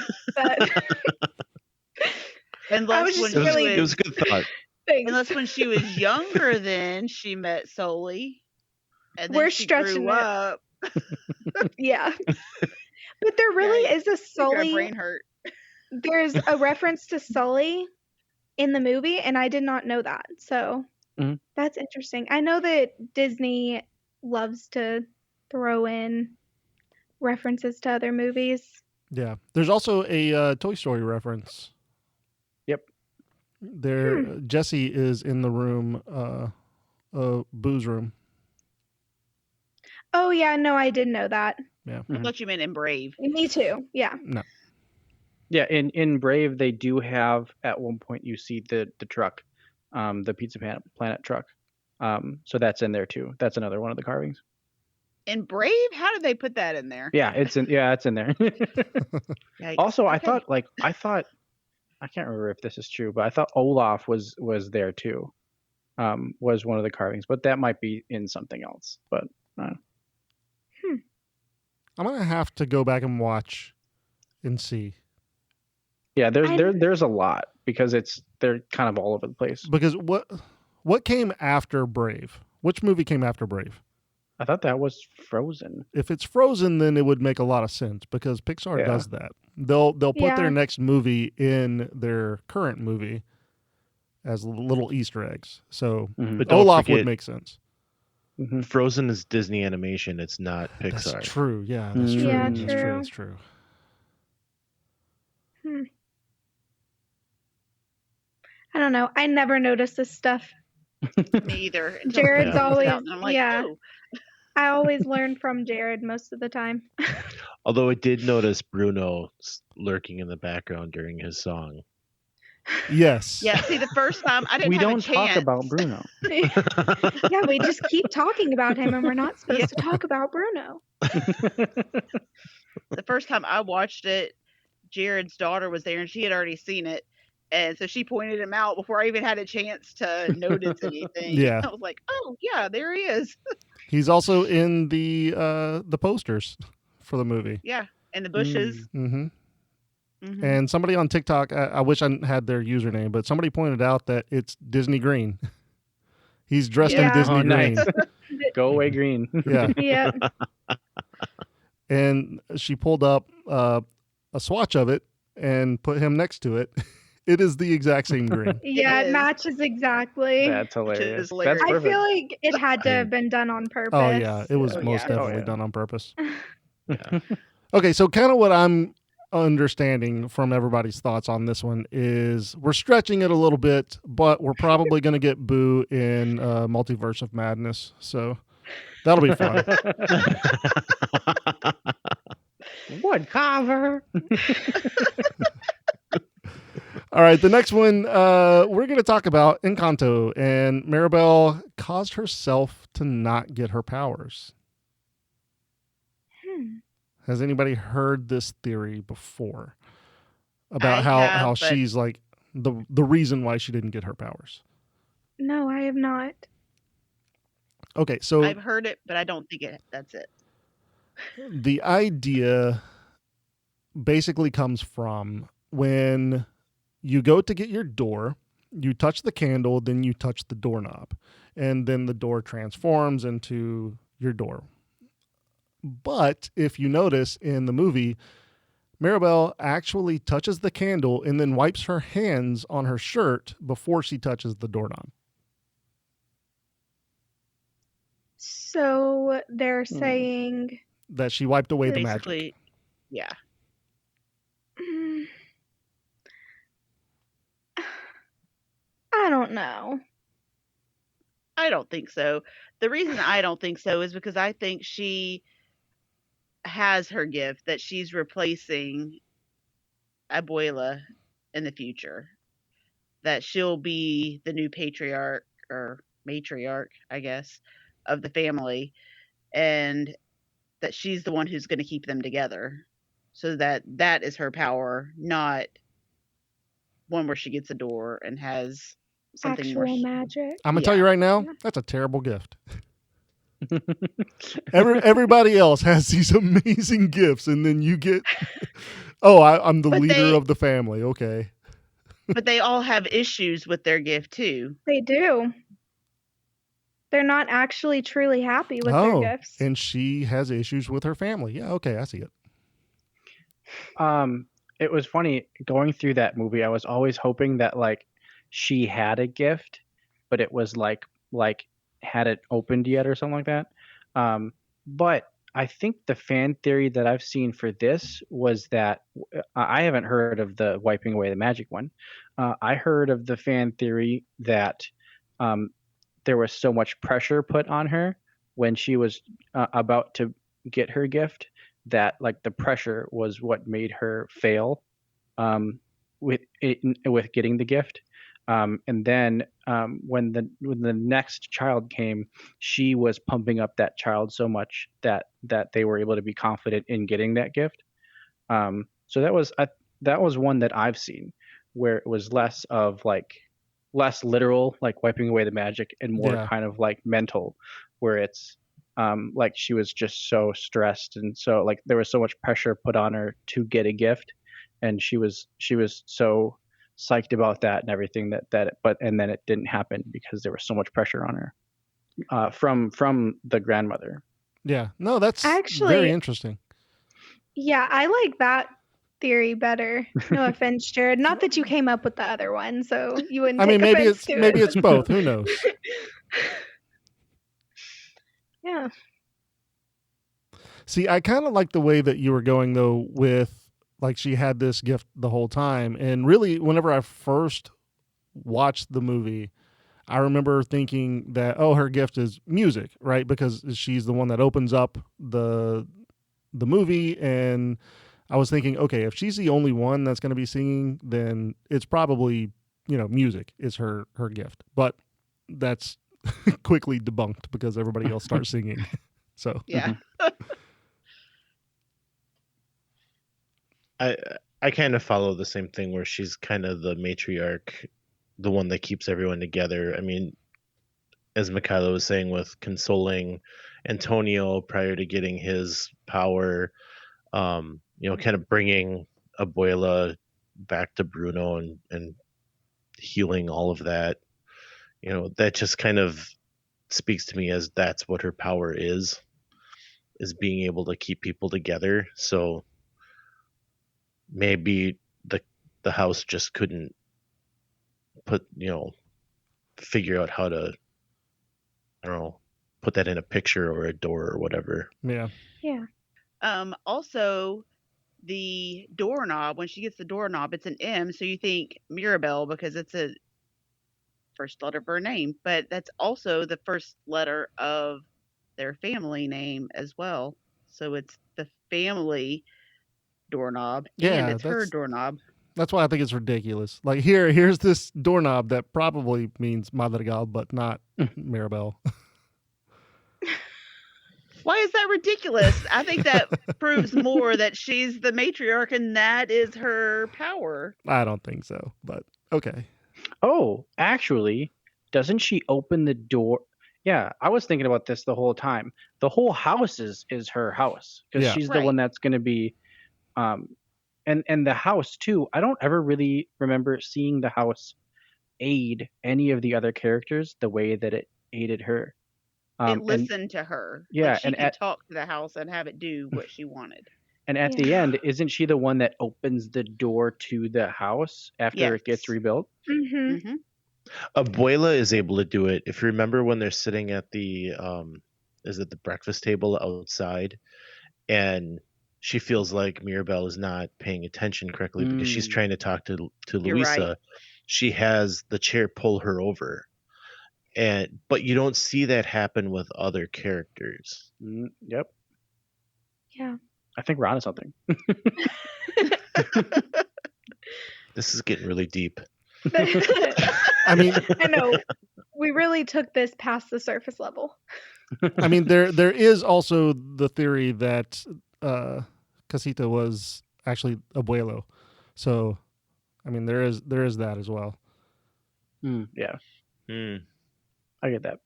Unless was just when really- she It was a good thought. thing. unless when she was younger, then she met Sully, and then We're she stretching grew it. up. Yeah. But there really is a My Sully. brain hurt. There's a reference to Sully in the movie, and I did not know that. So Mhm. that's interesting. I know that Disney loves to throw in references to other movies. Yeah. There's also a Toy Story reference. Yep. There, Jessie is in the room, Boo's room. Oh yeah, no, I did know that. Yeah. I thought you meant in Brave. Me too. Yeah. No. Yeah, in Brave they do have at one point you see the truck, the Pizza Planet truck. So that's in there too. That's another one of the carvings. In Brave, how did they put that in there? Yeah, it's in there. Yikes. Also, I Okay. thought I can't remember if this is true, but I thought Olaf was there too. Was one of the carvings, but that might be in something else. But I'm going to have to go back and watch and see. yeah, I'm- there's a lot because they're kind of all over the place. Because what came after Brave? Which movie came after Brave? I thought that was Frozen. If it's Frozen, then it would make a lot of sense because Pixar Yeah. does that. They'll put Yeah. their next movie in their current movie as little Easter eggs. So Mhm. But don't Olaf would forget, make sense. Mhm. Frozen is Disney animation. It's not That's Pixar. true. Yeah, that's true. Yeah, That's true. true. That's true. I don't know. I never noticed this stuff. Me either. until Jared's it comes always- out, and I'm like, yeah. oh. I always learn from Jared most of the time. Although I did notice Bruno lurking in the background during his song. Yes. Yeah. See, the first time I didn't We have don't a chance. talk about Bruno. Yeah, we just keep talking about him, and we're not supposed Yeah. to talk about Bruno. The first time I watched it, Jared's daughter was there, and she had already seen it. And so she pointed him out before I even had a chance to notice anything. Yeah. I was like, oh, yeah, there he is. He's also in the posters for the movie. Yeah. And the bushes. Mm-hmm. Mhm. And somebody on TikTok, I wish I had their username, but somebody pointed out that it's Disney green. He's dressed in Yeah. Disney Oh, green. nice. Go away green. Yeah. Yeah. And she pulled up a swatch of it and put him next to it. It is the exact same green. Yeah, it is. matches exactly. That's hilarious. hilarious. That's I perfect. feel like it had to have been done on purpose. Oh yeah, it was Oh, most yeah. definitely Oh, yeah. done on purpose. Yeah. Okay, so kind of what I'm understanding from everybody's thoughts on this one is we're stretching it a little bit, but we're probably going to get Boo in Multiverse of Madness. So that'll be fun. Wood cover. All right, the next one we're going to talk about Encanto, and Maribel caused herself to not get her powers. Has anybody heard this theory before about I how have, but- she's like the reason why she didn't get her powers? No, I have not. Okay, so I've heard it, but I don't think that's it. the idea basically comes from when you go to get your door, you touch the candle, then you touch the doorknob, and then the door transforms into your door. But if you notice in the movie, Mirabelle actually touches the candle and then wipes her hands on her shirt before she touches the doorknob. So they're saying That she wiped away the magic. Basically, yeah. I don't know. I don't think so. The reason I don't think so is because I think she has her gift that she's replacing Abuela in the future. That she'll be the new patriarch or matriarch, I guess, of the family, and that she's the one who's going to keep them together. So that is her power, not one where she gets a door and has something more. Actual magic. I'm going to tell you right now, Yeah. that's a terrible gift. Everybody else has these amazing gifts, and then you get, I'm the But leader of the family. Okay. But they all have issues with their gift too. They do. They're not actually truly happy with their gifts. And she has issues with her family. Yeah, okay, I see it. It was funny going through that movie. I was always hoping that like she had a gift, but it was like hadn't opened yet or something like that. But I think the fan theory that I've seen for this was that I haven't heard of the wiping away the magic one. I heard of the fan theory that there was so much pressure put on her when she was about to get her gift that like the pressure was what made her fail with getting the gift. And then when the next child came, she was pumping up that child so much that they were able to be confident in getting that gift. So that was one that I've seen where it was less literal, like wiping away the magic, and more kind of like mental, where it's like she was just so stressed, and so like there was so much pressure put on her to get a gift, and she was so psyched about that and everything and then it didn't happen because there was so much pressure on her from the grandmother. Yeah, no, that's actually very interesting. Yeah, I like that theory better. No offense, Jared. Not that you came up with the other one, so you wouldn't. Maybe it's both. Who knows? Yeah. See, I kind of like the way that you were going though with like she had this gift the whole time, and really whenever I first watched the movie, I remember thinking that her gift is music, right? Because she's the one that opens up the movie, and I was thinking, okay, if she's the only one that's going to be singing, then it's probably, music is her gift. But that's quickly debunked because everybody else starts singing. So yeah. I kind of follow the same thing where she's kind of the matriarch, the one that keeps everyone together. I mean, as Mikhailo was saying, with consoling Antonio prior to getting his power, kind of bringing Abuela back to Bruno and healing all of that, that just kind of speaks to me as that's what her power is being able to keep people together. So maybe the house just couldn't figure out how to, I don't know, put that in a picture or a door or whatever. Yeah. Yeah. Also, the doorknob, when she gets the doorknob, it's an M, so you think Mirabelle because it's a first letter of her name, but that's also the first letter of their family name as well. So it's the family doorknob, and it's her doorknob. That's why I think it's ridiculous. Like here's this doorknob that probably means Madrigal, but not Mirabelle. Why is that ridiculous? I think that proves more that she's the matriarch and that is her power. I don't think so, but okay. Oh, actually, doesn't she open the door? Yeah, I was thinking about this the whole time. The whole house is her house because she's the one that's going to be And the house too. I don't ever really remember seeing the house aid any of the other characters the way that it aided her. It And listened to her. Like yeah, she could talk to the house and have it do what she wanted. and at the Yeah. end, isn't she the one that opens the door to the house after it gets Yes. rebuilt? Mm-hmm. hmm Abuela is able to do it. If you remember when they're sitting at the is it the breakfast table outside, and she feels like Mirabelle is not paying attention correctly because she's Mm, trying to talk to You're right. Louisa. She has the chair pull her over, but you don't see that happen with other characters. yep. Yeah. I think we're onto something. This is getting really deep. I mean, I know. We really took this past the surface level. I mean, there is also the theory that Casita was actually Abuelo, so I mean there is that as well. Yeah, Hmm. I get that.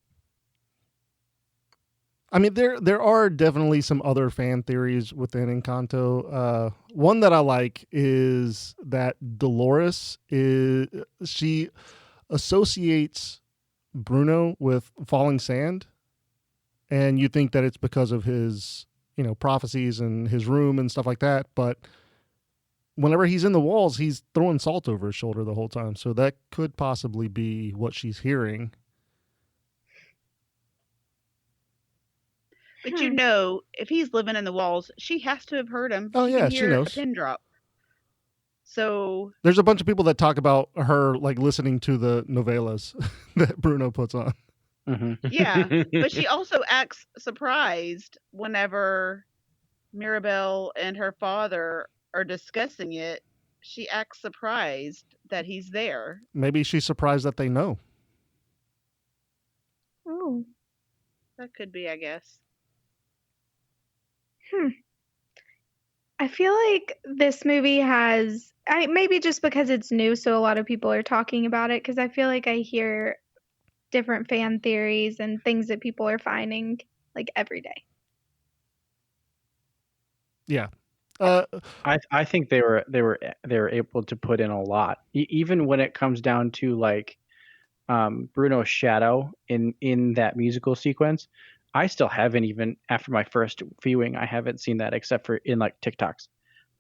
I mean, there are definitely some other fan theories within Encanto. One that I like is that Dolores she associates Bruno with falling sand, and you think that it's because of his prophecies and his room and stuff like that. But whenever he's in the walls, he's throwing salt over his shoulder the whole time. So that could possibly be what she's hearing. But you know, if he's living in the walls, she has to have heard him. Oh, She yeah, can she hear a knows. pin drop. So There's a bunch of people that talk about her like listening to the novellas that Bruno puts on. yeah, but she also acts surprised whenever Mirabelle and her father are discussing it. She acts surprised that he's there. Maybe she's surprised that they know. Oh. That could be, I guess. I feel like this movie has, maybe just because it's new, so a lot of people are talking about it, because I feel like I hear different fan theories and things that people are finding like every day. Yeah. I think they were able to put in a lot, even when it comes down to like Bruno's shadow in that musical sequence. I still haven't, even after my first viewing, I haven't seen that except for in like TikToks.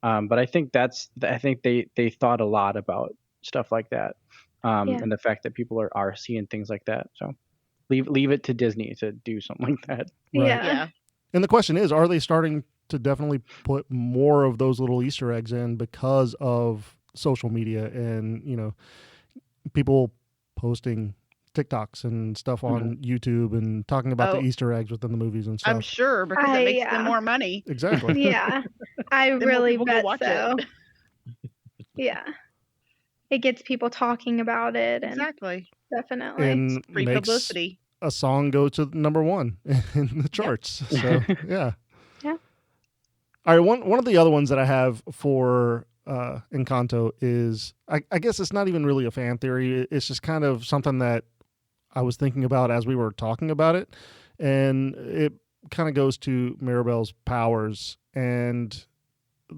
But I think they thought a lot about stuff like that, and the fact that people are seeing things like that. So leave it to Disney to do something like that. Right. Yeah. And the question is, are they starting to definitely put more of those little Easter eggs in because of social media and people posting TikToks and stuff on YouTube and talking about the Easter eggs within the movies and stuff? I'm sure, because it makes them more money. Exactly. Yeah, I Then more really people go bet watch so. it. Yeah, it gets people talking about it, and Exactly. definitely. And Free makes publicity. a song go to number one in the charts. So yeah. Yeah. All right. One of the other ones that I have for Encanto is I guess it's not even really a fan theory. It's just kind of something that I was thinking about as we were talking about it, and it kind of goes to Mirabelle's powers and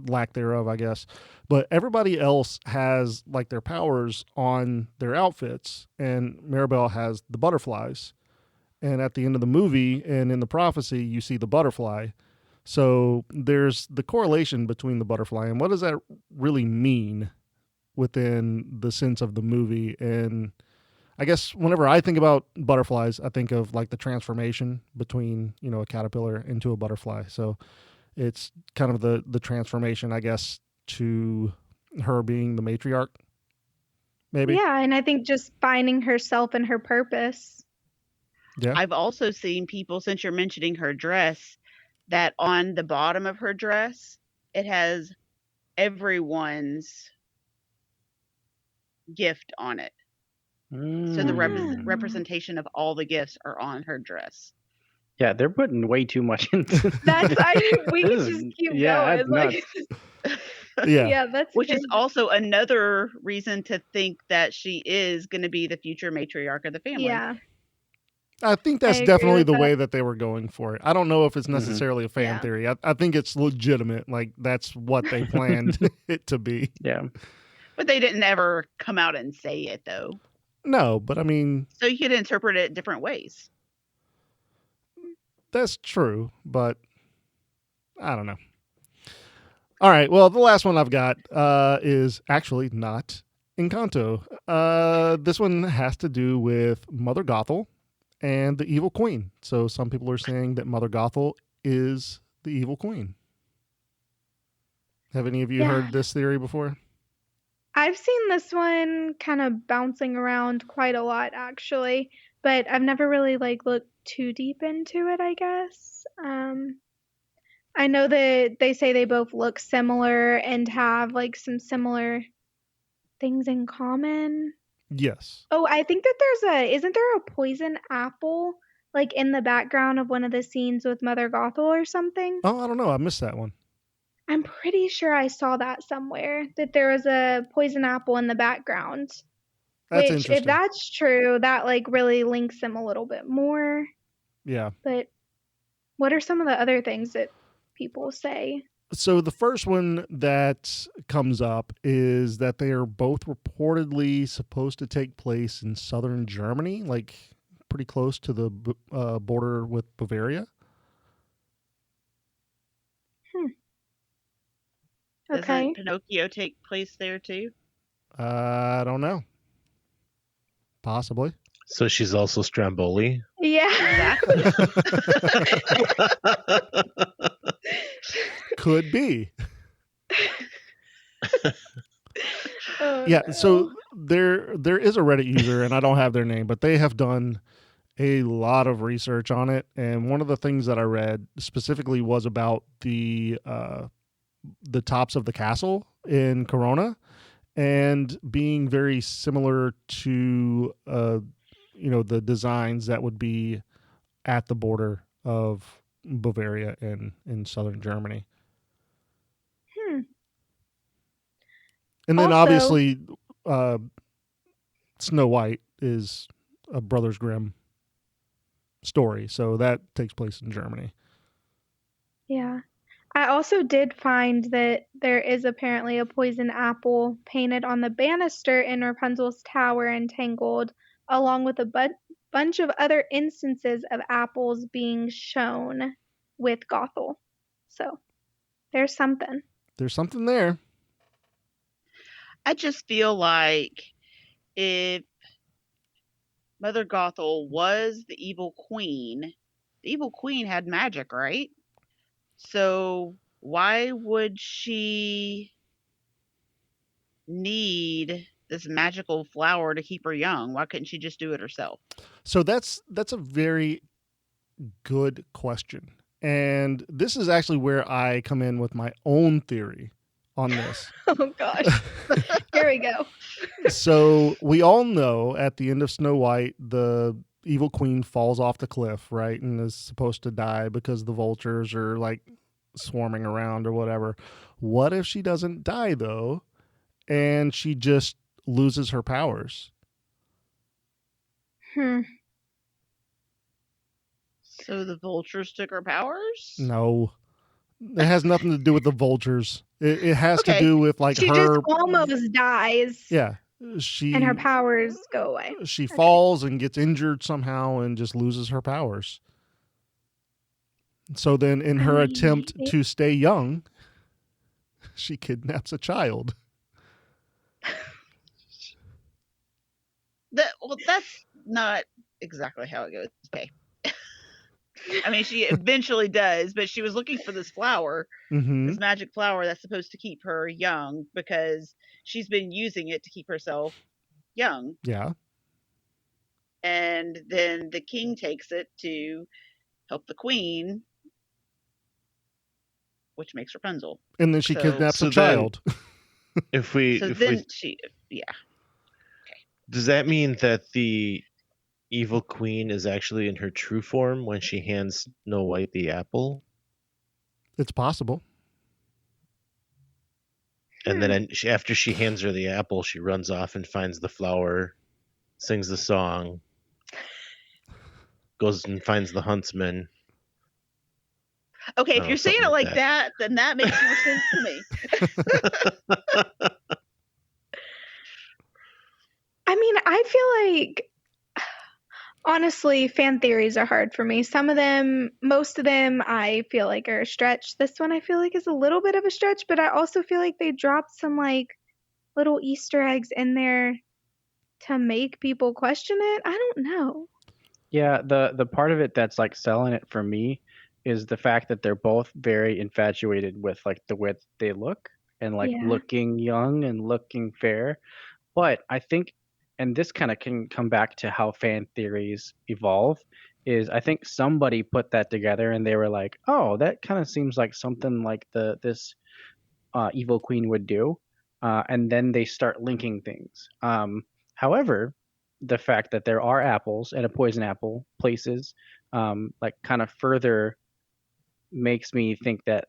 lack thereof, I guess. But everybody else has like their powers on their outfits, and Mirabelle has the butterflies. And at the end of the movie and in the prophecy, you see the butterfly. So there's the correlation between the butterfly, and what does that really mean within the sense of the movie? And I guess whenever I think about butterflies, I think of like the transformation between, a caterpillar into a butterfly. So it's kind of the transformation, I guess, to her being the matriarch, maybe. Yeah, and I think just finding herself and her purpose. Yeah. I've also seen people, since you're mentioning her dress, that on the bottom of her dress, it has everyone's gift on it. So the representation of all the gifts are on her dress. Yeah, they're putting way too much into We can just keep going. Like, yeah, that's which crazy. is also another reason to think that she is going to be the future matriarch of the family. Yeah. I think I that's agree definitely with the that. way that they were going for it. I don't know if it's necessarily a fan Yeah. theory. I think it's legitimate. Like, that's what they planned it to be. Yeah. But they didn't ever come out and say it, though. No, but I mean, So you could interpret it different ways. that's true, but I don't know. All right. Well, the last one I've got is actually not Encanto. This one has to do with Mother Gothel and the evil queen. So some people are saying that Mother Gothel is the evil queen. Have any of you Yeah. heard this theory before? I've seen this one kind of bouncing around quite a lot, actually, but I've never really looked too deep into it, I guess. I know that they say they both look similar and have some similar things in common. Yes. Oh, I think that isn't there a poison apple in the background of one of the scenes with Mother Gothel or something? Oh, I don't know. I missed that one. I'm pretty sure I saw that somewhere, that there was a poison apple in the background. That's Which, if interesting. that's true, that really links them a little bit more. Yeah. But what are some of the other things that people say? So the first one that comes up is that they are both reportedly supposed to take place in southern Germany, like pretty close to the border with Bavaria. Okay. Doesn't Pinocchio take place there too? I don't know. Possibly. So she's also Stromboli. Yeah. Could be. Oh, Yeah. no. So there is a Reddit user, and I don't have their name, but they have done a lot of research on it. And one of the things that I read specifically was about the tops of the castle in Corona and being very similar to the designs that would be at the border of Bavaria in southern Germany. And then Also- obviously Snow White is a Brothers Grimm story, so that takes place in Germany. Yeah. I also did find that there is apparently a poison apple painted on the banister in Rapunzel's tower in Tangled, along with a bunch of other instances of apples being shown with Gothel. So there's something. There's something there. I just feel like if Mother Gothel was the evil queen had magic, right? So why would she need this magical flower to keep her young? Why couldn't she just do it herself? So that's a very good question. And this is actually where I come in with my own theory on this. Oh gosh. Here we go. So we all know at the end of Snow White, the evil queen falls off the cliff, right? And is supposed to die because the vultures are swarming around or whatever. What if she doesn't die though, and she just loses her powers? So the vultures took her powers? No. It has nothing to do with the vultures. It has to Okay. do with She her. just almost dies. Yeah. And her powers go away. She falls and gets injured somehow and just loses her powers. So then in her attempt to stay young, she kidnaps a child. That's not exactly how it goes. Okay. I mean, she eventually does, but she was looking for this flower, this magic flower that's supposed to keep her young because she's been using it to keep herself young. Yeah. And then the king takes it to help the queen, which makes Rapunzel. And then she kidnaps a child. Yeah. Does that mean that the evil queen is actually in her true form when she hands Snow White the apple? It's possible. And then after she hands her the apple, she runs off and finds the flower, sings the song. goes and finds the huntsman. Okay, I if don't you're know, saying something it like like that, then that makes more sense to me. I mean, I feel like honestly, fan theories are hard for me. Some of them, most of them, I feel like are a stretch. This one I feel like is a little bit of a stretch, but I also feel like they dropped some like little Easter eggs in there to make people question it. I don't know. Yeah, the part of it that's like selling it for me is the fact that they're both very infatuated with like the way they look and like Yeah. looking young and looking fair. But I think, and this kind of can come back to how fan theories evolve, is I think somebody put that together and they were like, oh, that kind of seems like something like this evil queen would do, and then they start linking things. However, the fact that there are apples and a poison apple places, like kind of further makes me think that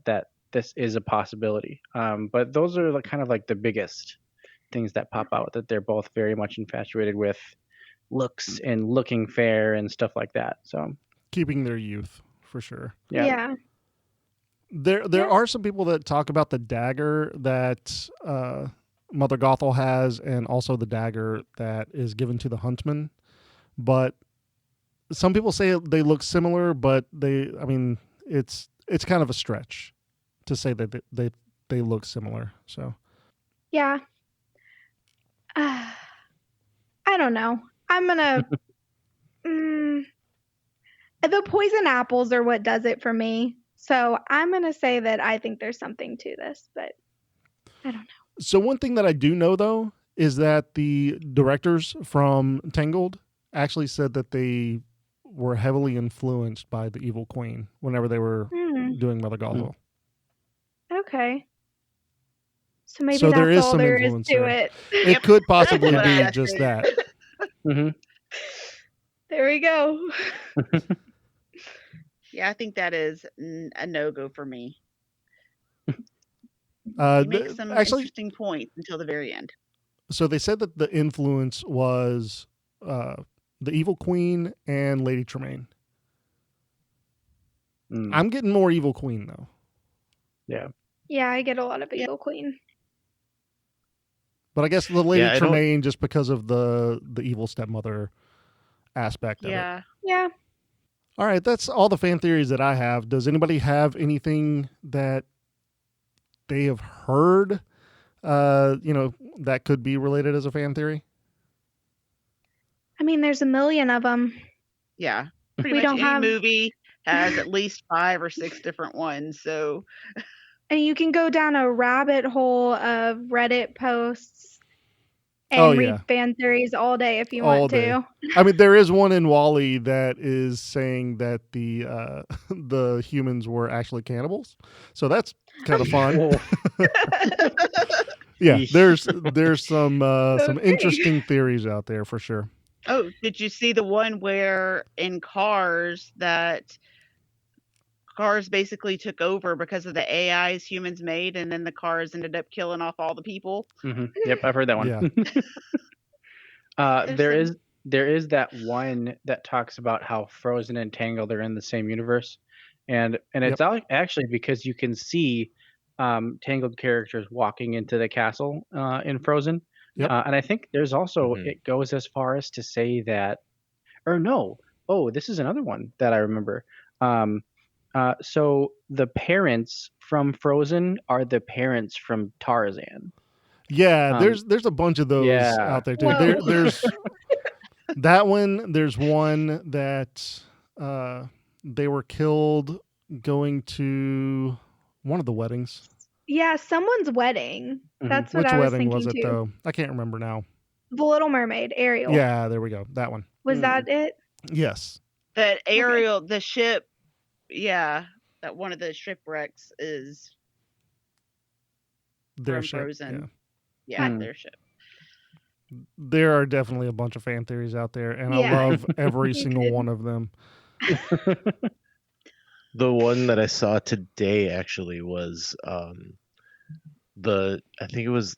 this is a possibility. But those are kind of like the biggest things that pop out, that they're both very much infatuated with looks and looking fair and stuff like that. So Keeping their youth, for sure. yeah. Yeah. There Yeah. are some people that talk about the dagger that Mother Gothel has, and also the dagger that is given to the huntsman. But some people say they look similar, but it's kind of a stretch to say that they look similar. So Yeah. I don't know. I'm gonna. The poison apples are what does it for me. So I'm gonna say that I think there's something to this, but I don't know. So one thing that I do know though is that the directors from Tangled actually said that they were heavily influenced by the Evil Queen whenever they were doing Mother Gothel. Okay. So maybe So there that's is all some there is influence to there. it. It could possibly That's what be I just think. that. Hmm. There we go. Yeah, I think that is a no-go for me. Uh, You make some actually, interesting points until the very end. so they said that the influence was the Evil Queen and Lady Tremaine. I'm getting more Evil Queen though. Yeah. Yeah, I get a lot of Evil Queen. But I guess the Lady Yeah, I don't- Tremaine just because of the evil stepmother aspect of it. Yeah. Yeah. All right, that's all the fan theories that I have. Does anybody have anything that they have heard, that could be related as a fan theory? I mean, there's a million of them. Yeah. Pretty We much don't any have- movie has at least 5 or 6 different ones. So And you can go down a rabbit hole of Reddit posts and Oh, read yeah. fan theories all day if you All want day. to. I mean, there is one in Wall-E that is saying that the the humans were actually cannibals, so that's kind of fun. Yeah, Yeesh. there's some Okay. interesting theories out there for sure. Oh, did you see the one where in Cars that cars basically took over because of the AIs humans made, and then the cars ended up killing off all the people? Yep, I've heard that one. Yeah. There is that one that talks about how Frozen and Tangled are in the same universe, and it's actually because you can see Tangled characters walking into the castle in Frozen. Yep. And I think there's also Mhm. it goes as far as to say that, or no, oh, this is another one that I remember. So the parents from Frozen are the parents from Tarzan. Yeah, there's a bunch of those yeah. out there too. Whoa. There's that one. There's one that they were killed going to one of the weddings. Yeah, someone's wedding. Mhm. That's what Which I was wedding thinking was it too. though? I can't remember now. The Little Mermaid, Ariel. Yeah, there we go. That one. Was that it? Yes. That Ariel, the ship, yeah, that one of the shipwrecks is Their from ship. Frozen. Yeah. Yeah, their ship. There are definitely a bunch of fan theories out there, and I Yeah. love every Me single too. one of them. The one that I saw today actually was I think it was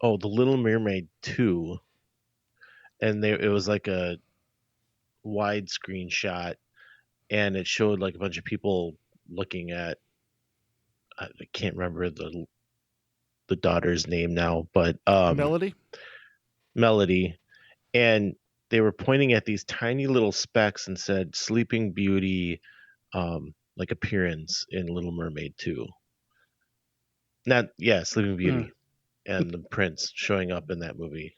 The Little Mermaid 2, and it was like a widescreen shot, and it showed like a bunch of people looking at, I can't remember the daughter's name now, but Melody, and they were pointing at these tiny little specks and said Sleeping Beauty, like appearance in Little Mermaid 2. Sleeping Beauty and the prince showing up in that movie.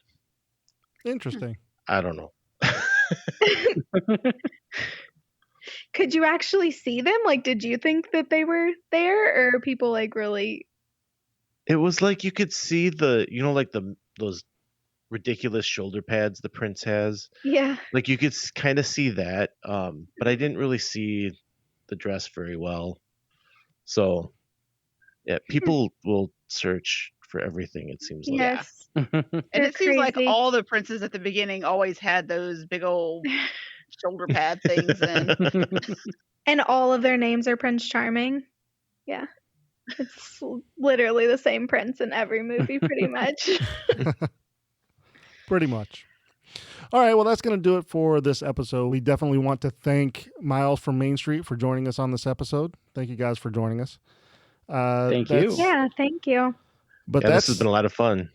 Interesting. I don't know. Could you actually see them? Like, did you think that they were there, or are people like really? It was like you could see like those ridiculous shoulder pads the prince has. Yeah. Like you could kind of see that, but I didn't really see the dress very well. So, yeah, people will search for everything, it seems like. Yes. And They're it seems like crazy. all the princes at the beginning always had those big old shoulder pad things. And all of their names are Prince Charming. Yeah. It's literally the same prince in every movie, pretty much. Pretty much. All right, well, that's going to do it for this episode. We definitely want to thank Miles from Main Street for joining us on this episode. Thank you guys for joining us. Thank you. Yeah, thank you. But this has been a lot of fun.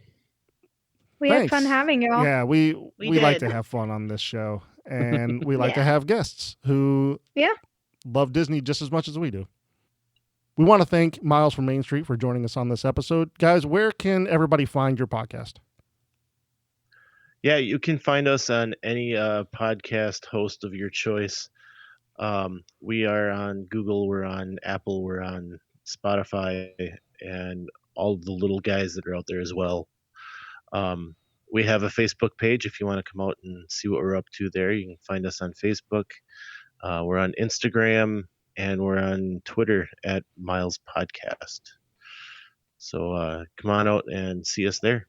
We had fun having y'all. Yeah, we like to have fun on this show, and we like to have guests who love Disney just as much as we do. We want to thank Miles from Main Street for joining us on this episode. Guys, where can everybody find your podcast? Yeah, you can find us on any podcast host of your choice. We are on Google, we're on Apple, we're on Spotify, and all the little guys that are out there as well. We have a Facebook page if you want to come out and see what we're up to there. You can find us on Facebook. We're on Instagram, and we're on Twitter at Miles Podcast. So come on out and see us there.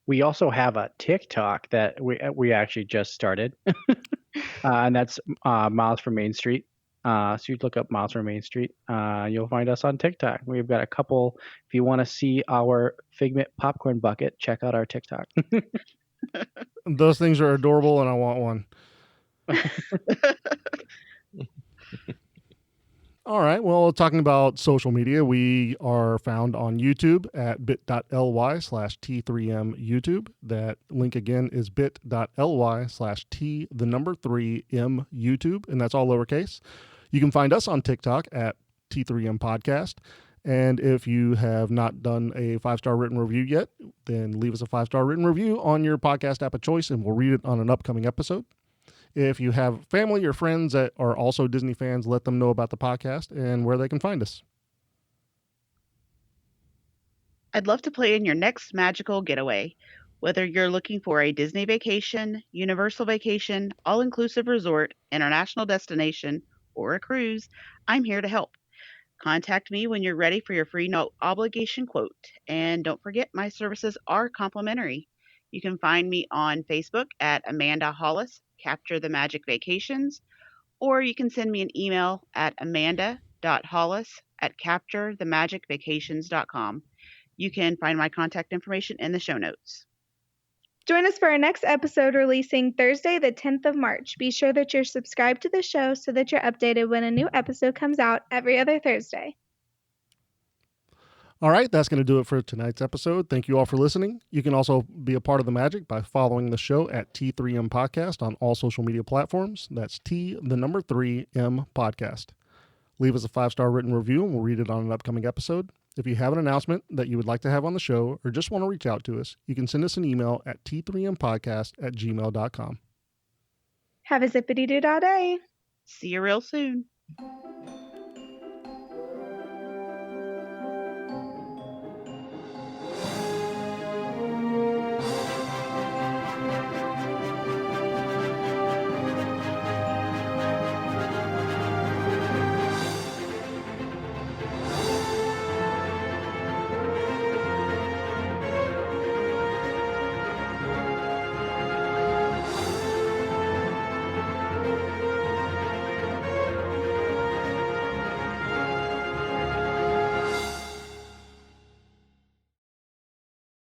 We also have a TikTok that we actually just started, and that's Miles from Main Street. So you look up Miles from Main Street, you'll find us on TikTok. We've got a couple. If you want to see our Figment popcorn bucket, check out our TikTok. Those things are adorable, and I want one. All right. Well, talking about social media, we are found on YouTube at bit.ly/T3M YouTube. That link again is bit.ly/T3M YouTube, and that's all lowercase. You can find us on TikTok at T3M Podcast. And if you have not done a 5-star written review yet, then leave us a 5-star written review on your podcast app of choice, and we'll read it on an upcoming episode. If you have family or friends that are also Disney fans, let them know about the podcast and where they can find us. I'd love to play in your next magical getaway. Whether you're looking for a Disney vacation, Universal vacation, all-inclusive resort, international destination, or a cruise, I'm here to help. Contact me when you're ready for your free no obligation quote. And don't forget, my services are complimentary. You can find me on Facebook at amanda.hollis, Capture the Magic Vacations, or you can send me an email at amanda.hollis at capturethemagicvacations.com. You can find my contact information in the show notes. Join us for our next episode releasing Thursday, the 10th of March. Be sure that you're subscribed to the show so that you're updated when a new episode comes out every other Thursday. All right, that's going to do it for tonight's episode. Thank you all for listening. You can also be a part of the magic by following the show at T3M Podcast on all social media platforms. That's T3M Podcast. Leave us a 5-star written review and we'll read it on an upcoming episode. If you have an announcement that you would like to have on the show or just want to reach out to us, you can send us an email at t3mpodcast@gmail.com. Have a zippity-doo-dah day. See you real soon.